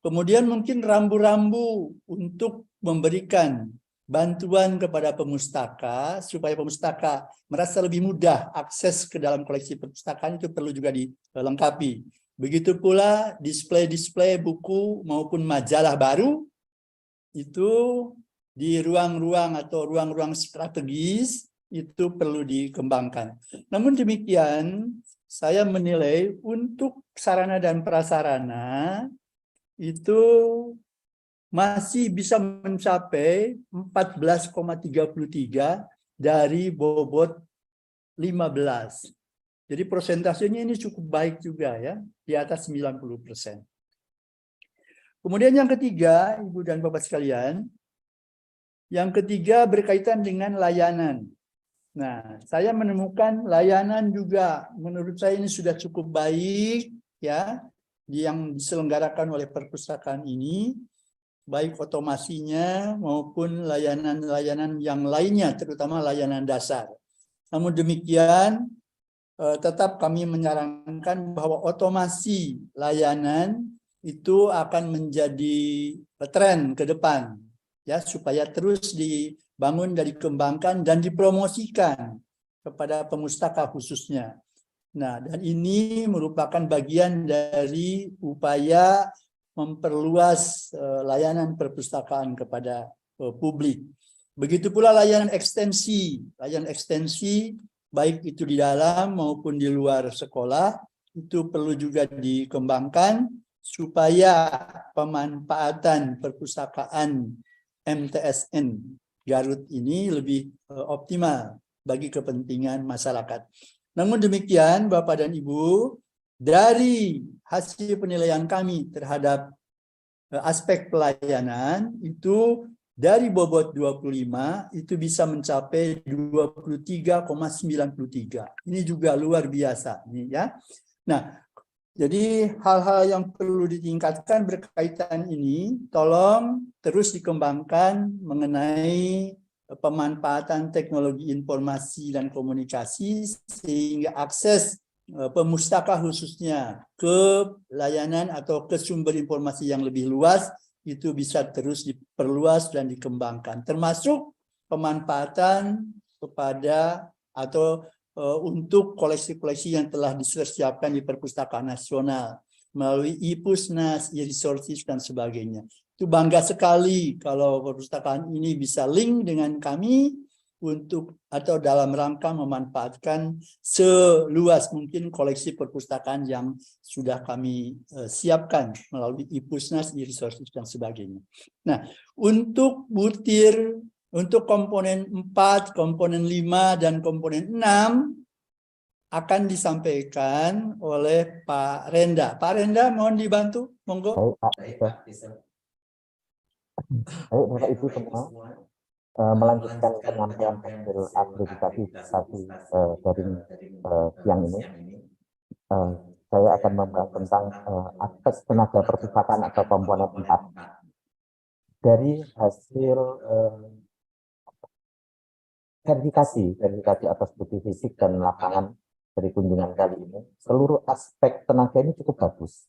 Kemudian mungkin rambu-rambu untuk memberikan bantuan kepada pemustaka supaya pemustaka merasa lebih mudah akses ke dalam koleksi perpustakaan itu perlu juga dilengkapi. Begitu pula display-display buku maupun majalah baru itu di ruang-ruang atau ruang-ruang strategis itu perlu dikembangkan. Namun demikian, saya menilai untuk sarana dan prasarana itu masih bisa mencapai 14,33 dari bobot 15. Jadi persentasenya ini cukup baik juga ya, di atas 90%. Kemudian yang ketiga, Ibu dan Bapak sekalian, yang ketiga berkaitan dengan layanan. Nah, saya menemukan layanan juga menurut saya ini sudah cukup baik ya, yang diselenggarakan oleh perpustakaan ini, baik otomasinya maupun layanan-layanan yang lainnya, terutama layanan dasar. Namun demikian, tetap kami menyarankan bahwa otomasi layanan itu akan menjadi tren ke depan, ya, supaya terus dibangun dan dikembangkan dan dipromosikan kepada pemustaka khususnya. Nah, dan ini merupakan bagian dari upaya memperluas layanan perpustakaan kepada publik. Begitu pula layanan ekstensi baik itu di dalam maupun di luar sekolah itu perlu juga dikembangkan supaya pemanfaatan perpustakaan MTSN Garut ini lebih optimal bagi kepentingan masyarakat. Namun demikian, Bapak dan Ibu, dari hasil penilaian kami terhadap aspek pelayanan itu dari bobot 25 itu bisa mencapai 23,93. Ini juga luar biasa nih ya. Nah, jadi hal-hal yang perlu ditingkatkan berkaitan ini tolong terus dikembangkan mengenai pemanfaatan teknologi informasi dan komunikasi sehingga akses pemustaka khususnya ke layanan atau ke sumber informasi yang lebih luas itu bisa terus diperluas dan dikembangkan, termasuk pemanfaatan kepada atau untuk koleksi-koleksi yang telah disiapkan di Perpustakaan Nasional melalui e-Pusnas, e-Resources dan sebagainya. Itu bangga sekali kalau perpustakaan ini bisa link dengan kami untuk atau dalam rangka memanfaatkan seluas mungkin koleksi perpustakaan yang sudah kami siapkan melalui e-Pusnas, e-Resources dan sebagainya. Nah, untuk butir, untuk komponen 4, komponen 5 dan komponen 6 akan disampaikan oleh Pak Renda. Pak Renda, mohon dibantu, monggo. Baik, Bapak Ibu semua, melanjutkan penyampaian hasil akreditasi dari siang ini, saya akan membahas tentang aspek tenaga perpustakaan atau komponen 4. Dari hasil verifikasi atas bukti fisik dan lapangan dari kunjungan kali ini, seluruh aspek tenaga ini cukup bagus.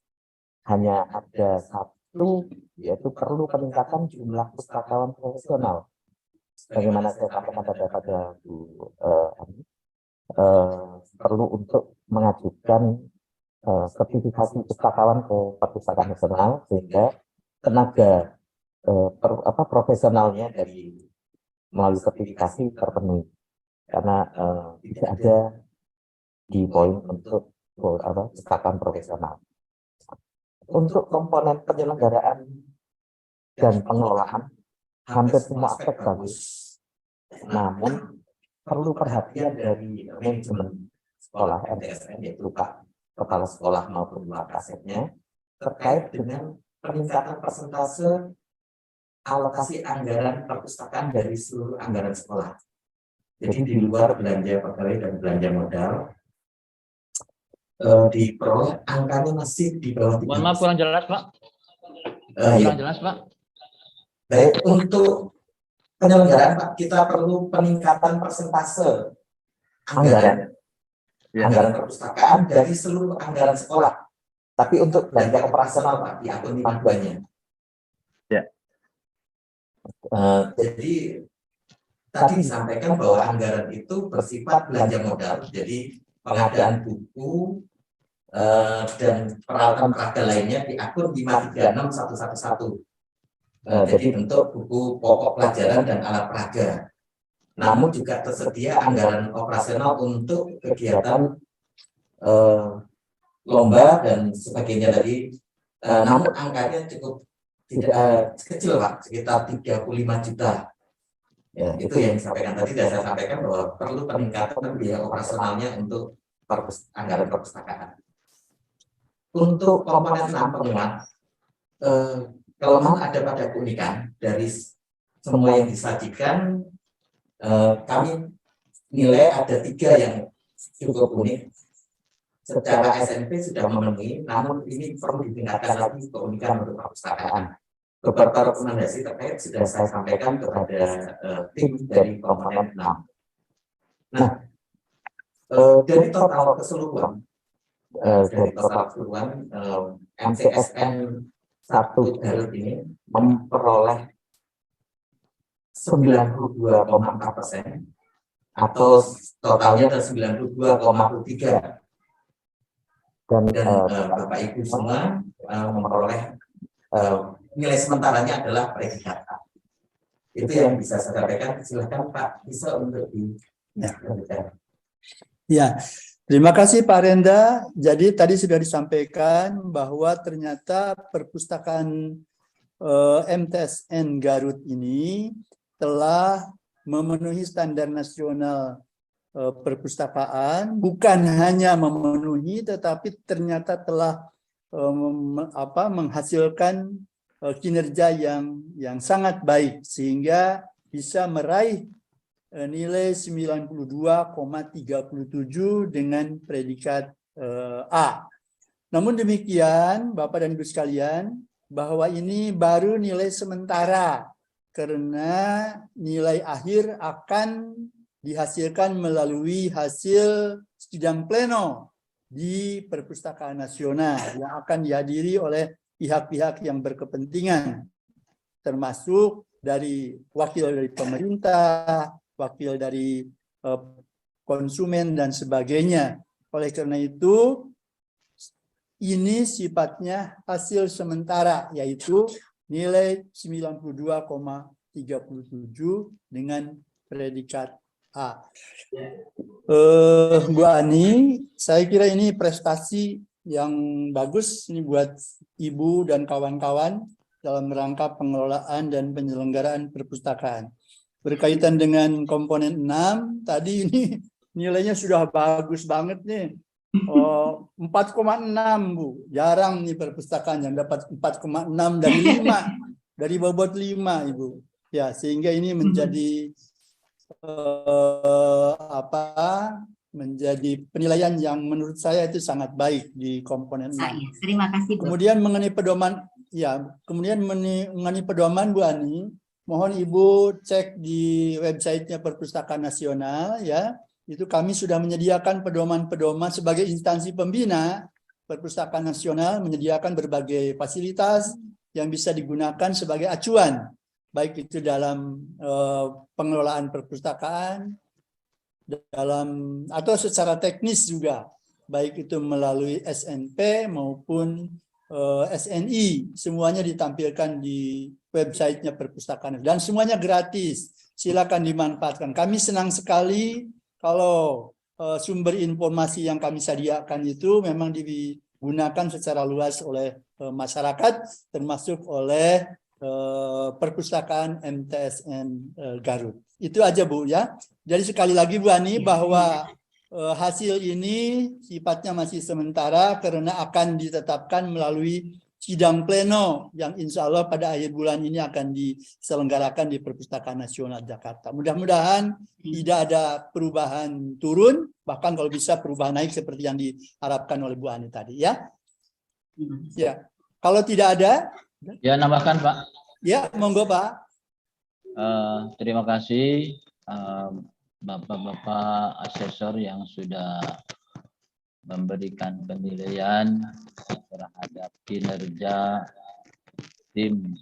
Hanya ada satu, yaitu perlu peningkatan jumlah pustakawan profesional. Bagaimana saya sampaikan pada Bu perlu untuk mengajukan sertifikasi pustakawan ke Perpustakaan Nasional sehingga tenaga profesionalnya dari melalui sertifikasi terpenuhi, karena tidak ada di poin untuk pustakaan profesional. Untuk komponen penyelenggaraan dan pengelolaan hampir semua aspek bagus, namun perlu perhatian dari manajemen sekolah MTSN, yaitu Pak Kepala Sekolah maupun Wakasitnya, terkait dengan peningkatan persentase alokasi anggaran perpustakaan dari seluruh anggaran sekolah. Jadi di luar belanja pegawai dan belanja modal, diperoleh angkanya masih di bawah. Mohon maaf kurang jelas Pak. Kurang jelas Pak. Baik, untuk penyelenggaraan Pak, kita perlu peningkatan persentase anggaran perpustakaan dari seluruh anggaran sekolah. Tapi untuk belanja operasional Pak, di akun 52-nya. Ya. Jadi tadi disampaikan bahwa anggaran itu bersifat belanja modal, jadi pengadaan buku dan peralatan peraga lainnya di akun 536111. Jadi untuk buku pokok pelajaran dan alat peraga. Namun juga tersedia anggaran operasional untuk kegiatan lomba dan sebagainya tadi. Namun angkanya cukup tidak kecil Pak, sekitar 35 juta. Ya, itu yang disampaikan tadi, dan saya sampaikan bahwa perlu peningkatan biaya operasionalnya untuk anggaran perpustakaan. Untuk komponen 6 penguat, kelemahan ada pada keunikan dari semua yang disajikan. Kami nilai ada 3 yang cukup unik. Secara SMP sudah memenuhi, namun ini perlu ditingkatkan lagi keunikan untuk perpustakaan. Beberapa rekomendasi terkait sudah saya sampaikan kepada tim dari komponen 6. Nah, dari total keseluruhan, MTSN 1 Garut ini memperoleh 92,4%, atau totalnya ada 92,3%. Dan Bapak Ibu semua memperoleh nilai sementaranya adalah predikat A. Itu yang bisa saya sampaikan. Silakan Pak, bisa untuk dilanjutkan. Ya, terima kasih Pak Renda. Jadi tadi sudah disampaikan bahwa ternyata perpustakaan MTSN Garut ini telah memenuhi standar nasional perpustakaan, bukan hanya memenuhi, tetapi ternyata telah menghasilkan kinerja yang sangat baik, sehingga bisa meraih nilai 92,37 dengan predikat A. Namun demikian, Bapak dan Ibu sekalian, bahwa ini baru nilai sementara, karena nilai akhir akan dihasilkan melalui hasil sidang pleno di Perpustakaan Nasional yang akan dihadiri oleh pihak-pihak yang berkepentingan, termasuk dari wakil dari pemerintah, wakil dari konsumen, dan sebagainya. Oleh karena itu, ini sifatnya hasil sementara, yaitu nilai 92,37 dengan predikat A. Bu Ani, saya kira ini prestasi yang bagus ini buat Ibu dan kawan-kawan dalam rangka pengelolaan dan penyelenggaraan perpustakaan. Berkaitan dengan komponen 6, tadi ini nilainya sudah bagus banget nih. 4,6 Bu, jarang nih perpustakaan yang dapat 4,6 dari 5, dari bobot 5 Ibu. Ya, sehingga ini menjadi menjadi penilaian yang menurut saya itu sangat baik di komponen 6. Terima kasih Bu. Kemudian mengenai pedoman, mengenai pedoman Bu Ani, mohon Ibu cek di websitenya Perpustakaan Nasional ya. Itu kami sudah menyediakan pedoman-pedoman sebagai instansi pembina. Perpustakaan Nasional menyediakan berbagai fasilitas yang bisa digunakan sebagai acuan, baik itu dalam pengelolaan perpustakaan, dalam atau secara teknis juga, baik itu melalui SNP maupun SNI, semuanya ditampilkan di websitenya perpustakaan dan semuanya gratis. Silakan dimanfaatkan. Kami senang sekali kalau sumber informasi yang kami sediakan itu memang digunakan secara luas oleh masyarakat, termasuk oleh perpustakaan MTSN Garut. Itu aja Bu ya. Jadi sekali lagi Bu Ani, bahwa hasil ini sifatnya masih sementara karena akan ditetapkan melalui sidang pleno yang insya Allah pada akhir bulan ini akan diselenggarakan di Perpustakaan Nasional Jakarta. Mudah-mudahan tidak ada perubahan turun, bahkan kalau bisa perubahan naik seperti yang diharapkan oleh Bu Ani tadi ya. Ya, kalau tidak ada, ya nambahkan Pak. Ya, monggo Pak. Terima kasih Bapak-bapak asesor yang sudah memberikan penilaian terhadap kinerja tim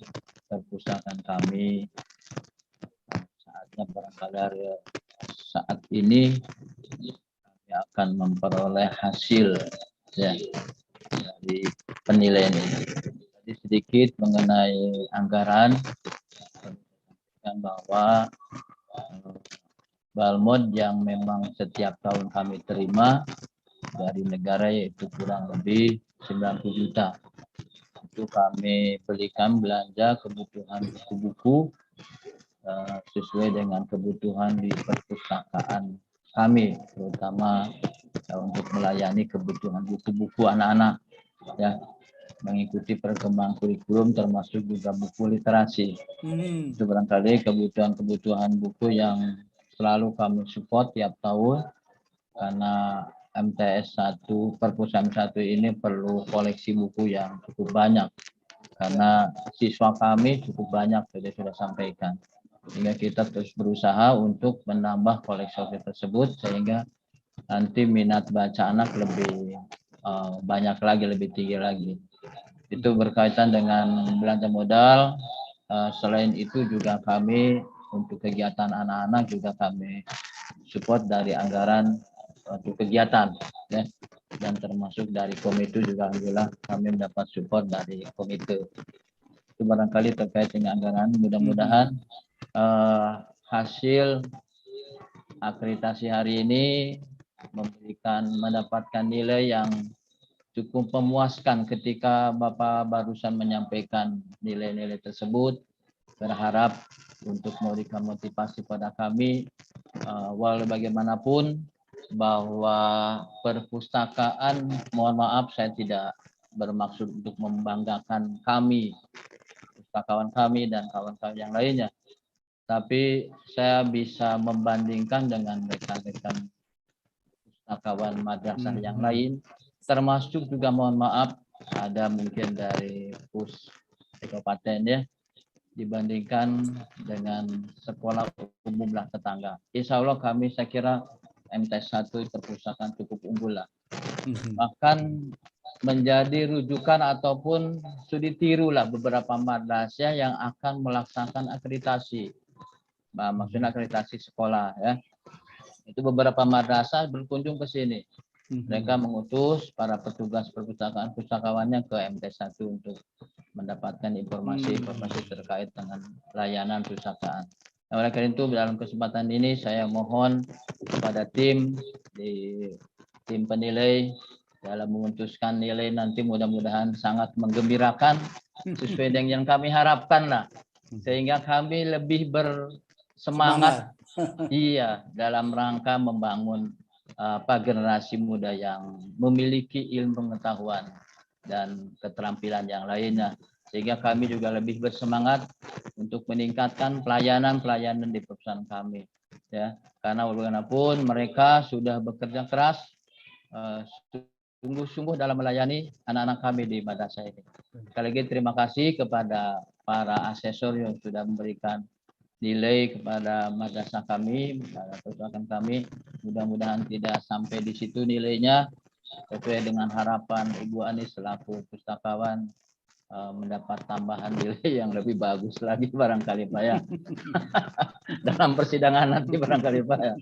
perpustakaan kami. Saatnya barangkali saat ini kami akan memperoleh hasil ya, dari penilaian ini. Jadi sedikit mengenai anggaran, bahwa Balmod yang memang setiap tahun kami terima dari negara yaitu kurang lebih 90 juta. Itu kami belikan belanja kebutuhan buku-buku sesuai dengan kebutuhan di perpustakaan kami, terutama untuk melayani kebutuhan buku-buku anak-anak ya, mengikuti perkembangan kurikulum termasuk juga buku literasi. Itu barangkali kebutuhan-kebutuhan buku yang selalu kami support tiap tahun, karena MTS 1 perpustakaan 1 ini perlu koleksi buku yang cukup banyak karena siswa kami cukup banyak, sudah sampaikan, sehingga kita terus berusaha untuk menambah koleksi tersebut sehingga nanti minat baca anak lebih banyak lagi, lebih tinggi lagi. Itu berkaitan dengan belanja modal. Selain itu juga kami untuk kegiatan anak-anak juga kami support dari anggaran untuk kegiatan ya, dan termasuk dari komite juga alhamdulillah kami mendapat support dari komite. Itu barangkali terkait dengan anggaran. Mudah-mudahan hasil akreditasi hari ini mendapatkan nilai yang cukup memuaskan. Ketika Bapak barusan menyampaikan nilai-nilai tersebut, berharap untuk memberikan motivasi pada kami, walau bagaimanapun, bahwa perpustakaan, mohon maaf saya tidak bermaksud untuk membanggakan kami, pustakawan kami dan kawan-kawan yang lainnya, tapi saya bisa membandingkan dengan rekan-rekan pustakawan madrasah yang lain, termasuk juga mohon maaf ada mungkin dari pus kabupaten ya, dibandingkan dengan sekolah umum lah tetangga. Insya Allah kami saya kira MTS 1 perpustakaan cukup unggul lah. Bahkan menjadi rujukan ataupun studi tiru lah beberapa madrasah yang akan melaksanakan akreditasi. Maksudnya akreditasi sekolah ya. Itu beberapa madrasah berkunjung ke sini. Mereka mengutus para petugas perpustakaan pustakawannya ke MTS 1 untuk mendapatkan informasi terkait dengan layanan perpustakaan. Nah, oleh karena itu dalam kesempatan ini saya mohon kepada tim penilai dalam memutuskan nilai nanti mudah-mudahan sangat menggembirakan sesuai dengan yang kami harapkan lah, sehingga kami lebih bersemangat iya dalam rangka membangun generasi muda yang memiliki ilmu pengetahuan dan keterampilan yang lainnya, sehingga kami juga lebih bersemangat untuk meningkatkan pelayanan di perusahaan kami ya, karena bagaimanapun mereka sudah bekerja keras sungguh-sungguh dalam melayani anak-anak kami di madrasah ini. Sekali lagi terima kasih kepada para asesor yang sudah memberikan nilai kepada madrasah kami, pada perpustakaan kami. Mudah-mudahan tidak sampai di situ nilainya, sesuai dengan harapan Ibu Ani selaku pustakawan mendapat tambahan nilai yang lebih bagus lagi barangkali Pak ya. Dalam persidangan nanti barangkali Pak ya.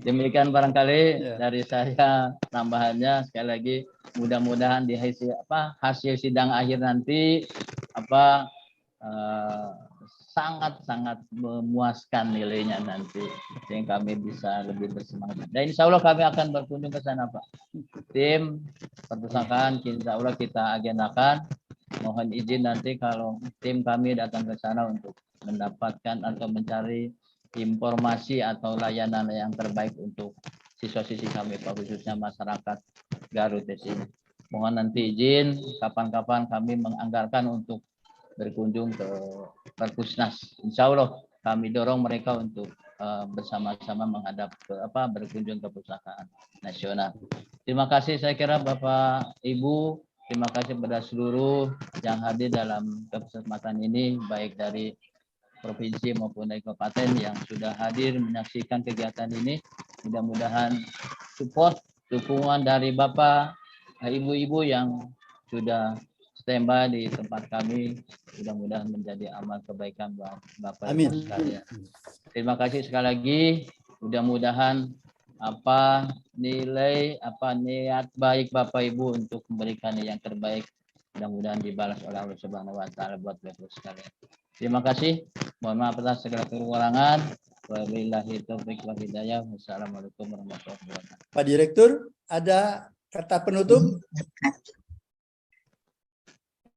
Demikian barangkali dari saya tambahannya, sekali lagi mudah-mudahan di hasil sidang akhir nanti sangat-sangat memuaskan nilainya nanti, sehingga kami bisa lebih bersemangat. Dan insya Allah kami akan berkunjung ke sana Pak. Tim perpustakaan insya Allah kita agendakan. Mohon izin nanti kalau tim kami datang ke sana untuk mendapatkan atau mencari informasi atau layanan yang terbaik untuk siswa-siswi kami Pak, khususnya masyarakat Garut di sini. Mohon nanti izin kapan-kapan kami menganggarkan untuk berkunjung ke Perpusnas. Insya Allah kami dorong mereka untuk bersama-sama menghadap ke berkunjung ke Perpustakaan Nasional. Terima kasih saya kira Bapak Ibu, terima kasih kepada seluruh yang hadir dalam kesempatan ini, baik dari provinsi maupun dari kabupaten yang sudah hadir menyaksikan kegiatan ini. Mudah-mudahan support, dukungan dari Bapak, Ibu-ibu yang sudah standby di tempat kami, mudah-mudahan menjadi amal kebaikan buat Bapak Ibu sekalian. Terima kasih sekali lagi. Mudah-mudahan niat baik Bapak Ibu untuk memberikan yang terbaik, mudah-mudahan dibalas oleh Allah Subhanahu wa taala buat Bapak sekalian. Terima kasih. Mohon maaf atas segala kekurangan. Wabillahi taufiq wal hidayah. Wassalamualaikum warahmatullahi wabarakatuh. Pak Direktur, ada kata penutup?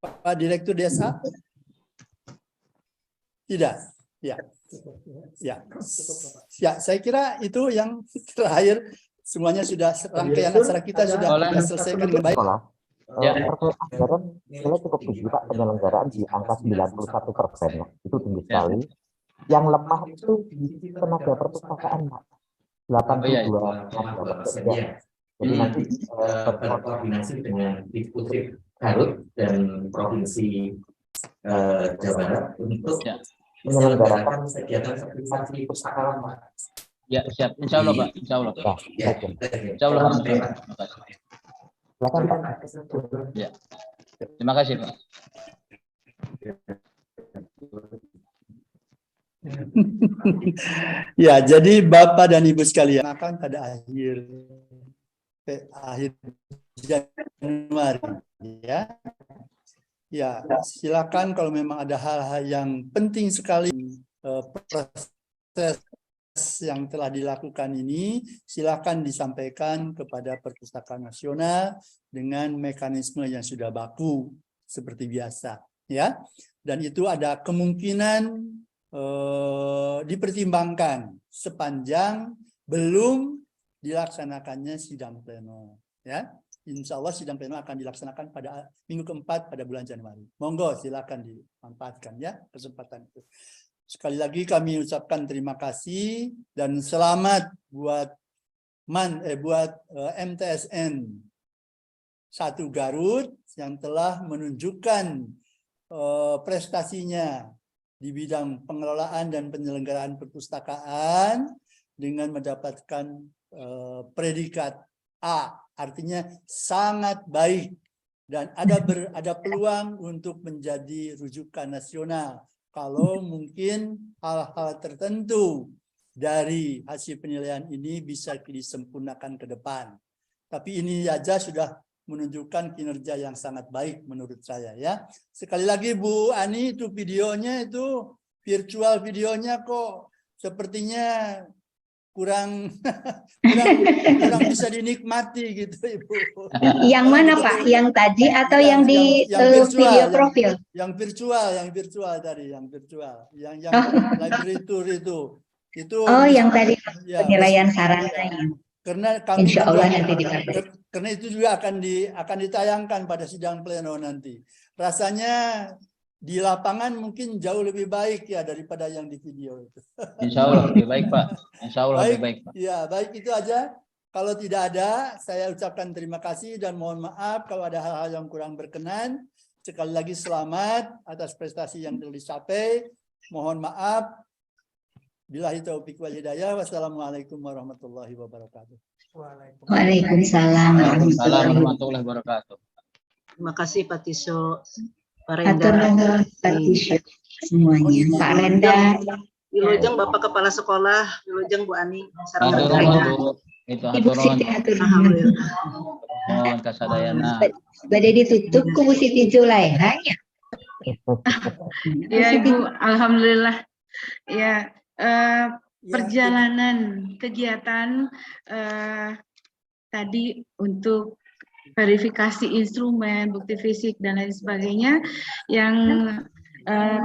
Pak Direktur Desa? Tidak. Ya. Ya. Ya, saya kira itu yang terakhir. Semuanya sudah, rangkaian acara kita sudah selesaikan dengan baik. Anggaran nilai cukup tinggi Pak, penyelenggaraan di angka 91% ya. Itu tinggi sekali. Yang lemah itu di tenaga perpustakaan Pak, 82%. Jadi nanti berkoordinasi dengan Dikutip Garut dan Provinsi Jawa Barat untuk menyelenggarakan kegiatan sertifikasi perpustakaan Pak. Ya, siap. Insya Allah Pak. Insya Allah. Ya, Insya Allah. Terima kasih. Ya. Terima kasih Pak. Ya, jadi Bapak dan Ibu sekalian akan pada akhir Januari ya. Ya, silakan kalau memang ada hal-hal yang penting sekali proses yang telah dilakukan ini, silakan disampaikan kepada Perpustakaan Nasional dengan mekanisme yang sudah baku seperti biasa ya. Dan itu ada kemungkinan dipertimbangkan sepanjang belum dilaksanakannya sidang pleno ya. Insya Allah sidang pleno akan dilaksanakan pada minggu keempat pada bulan Januari. Monggo silakan dimanfaatkan ya kesempatan itu. Sekali lagi kami ucapkan terima kasih dan selamat buat MTSN 1 Garut yang telah menunjukkan prestasinya di bidang pengelolaan dan penyelenggaraan perpustakaan dengan mendapatkan predikat A, artinya sangat baik dan ada peluang untuk menjadi rujukan nasional kalau mungkin hal-hal tertentu dari hasil penilaian ini bisa disempurnakan ke depan. Tapi ini aja sudah menunjukkan kinerja yang sangat baik menurut saya ya. Sekali lagi Bu Ani, itu videonya itu virtual videonya kok sepertinya kurang bisa dinikmati gitu Ibu. Yang mana Pak? Yang tadi atau yang di video profil? Yang virtual tadi, yang virtual. Yang library tour itu. Oh, yang tadi penilaian sarannya. Karena kami Insya Allah juga, nanti diperbaiki. Karena itu juga akan ditayangkan pada sidang pleno nanti. Rasanya di lapangan mungkin jauh lebih baik ya daripada yang di video itu. Insya Allah lebih baik Pak. Insya Allah lebih baik Pak. Ya, baik itu aja. Kalau tidak ada, saya ucapkan terima kasih dan mohon maaf kalau ada hal-hal yang kurang berkenan. Sekali lagi selamat atas prestasi yang telah dicapai. Mohon maaf. Billahi taufiq wal hidayah. Wassalamualaikum warahmatullahi wabarakatuh. Waalaikumsalam warahmatullahi warahmatullahi wabarakatuh. Terima kasih Pak Tiso, Pak Atur Renda. nuhun Pak Tisha semuanya. Pak Renda. Wilujeng Bapak Kepala Sekolah, Wilujeng Bu Ani. Sareng Atur rekan. nuhun, Bu. Itu Ibu atur Siti nuhun. atur nuhun. Alhamdulillah. Mohon kasadayana. Badai ditutup ku Bu Siti Zulaiha ya. Ya Ibu, alhamdulillah. Ya, perjalanan kegiatan tadi untuk verifikasi instrumen, bukti fisik dan lain sebagainya yang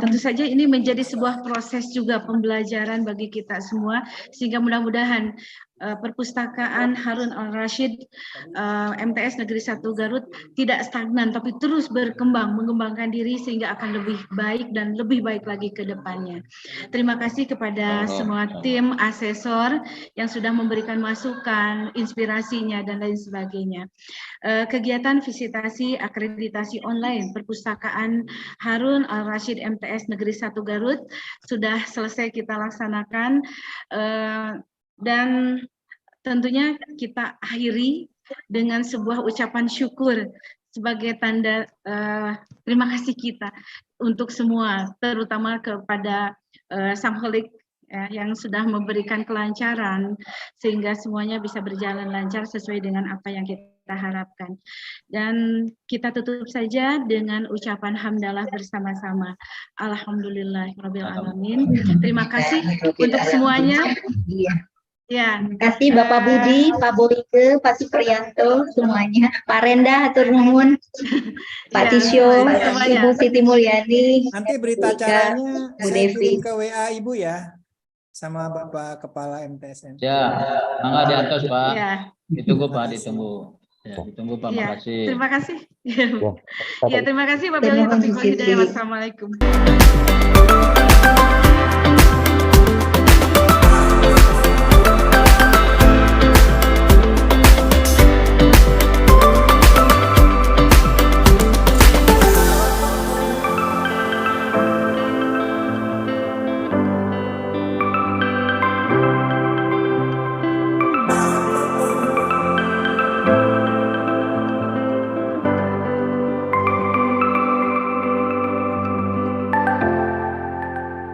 tentu saja ini menjadi sebuah proses juga pembelajaran bagi kita semua, sehingga mudah-mudahan perpustakaan Harun Al-Rashid MTS Negeri 1 Garut tidak stagnan tapi terus berkembang, mengembangkan diri sehingga akan lebih baik dan lebih baik lagi ke depannya. Terima kasih kepada semua tim asesor yang sudah memberikan masukan, inspirasinya dan lain sebagainya. Kegiatan visitasi akreditasi online perpustakaan Harun Al-Rashid MTS Negeri 1 Garut sudah selesai kita laksanakan, dan tentunya kita akhiri dengan sebuah ucapan syukur sebagai tanda terima kasih kita untuk semua, terutama kepada Sang Holik yang sudah memberikan kelancaran sehingga semuanya bisa berjalan lancar sesuai dengan apa yang kita harapkan. Dan kita tutup saja dengan ucapan hamdalah bersama-sama. Alhamdulillahirabbil alamin. Terima kasih untuk semuanya. Ya. Terima kasih Bapak Budi, Pak Boyke, Pak Supriyanto, semuanya. Pak Renda, hatur nuhun. Pak Tisho, Ibu Siti Mulyani. Nanti berita acaranya Bu saya Devi. kirim ke WA Ibu ya, sama Bapak Kepala MTSN. Ya, mangga diantos Pak. Ya. Ditunggu Pak, ditunggu. Ya, ditunggu Pak, Ya, makasih. terima kasih. Ya, terima kasih Wabillahi taufiq wal hidayah. Wassalamualaikum.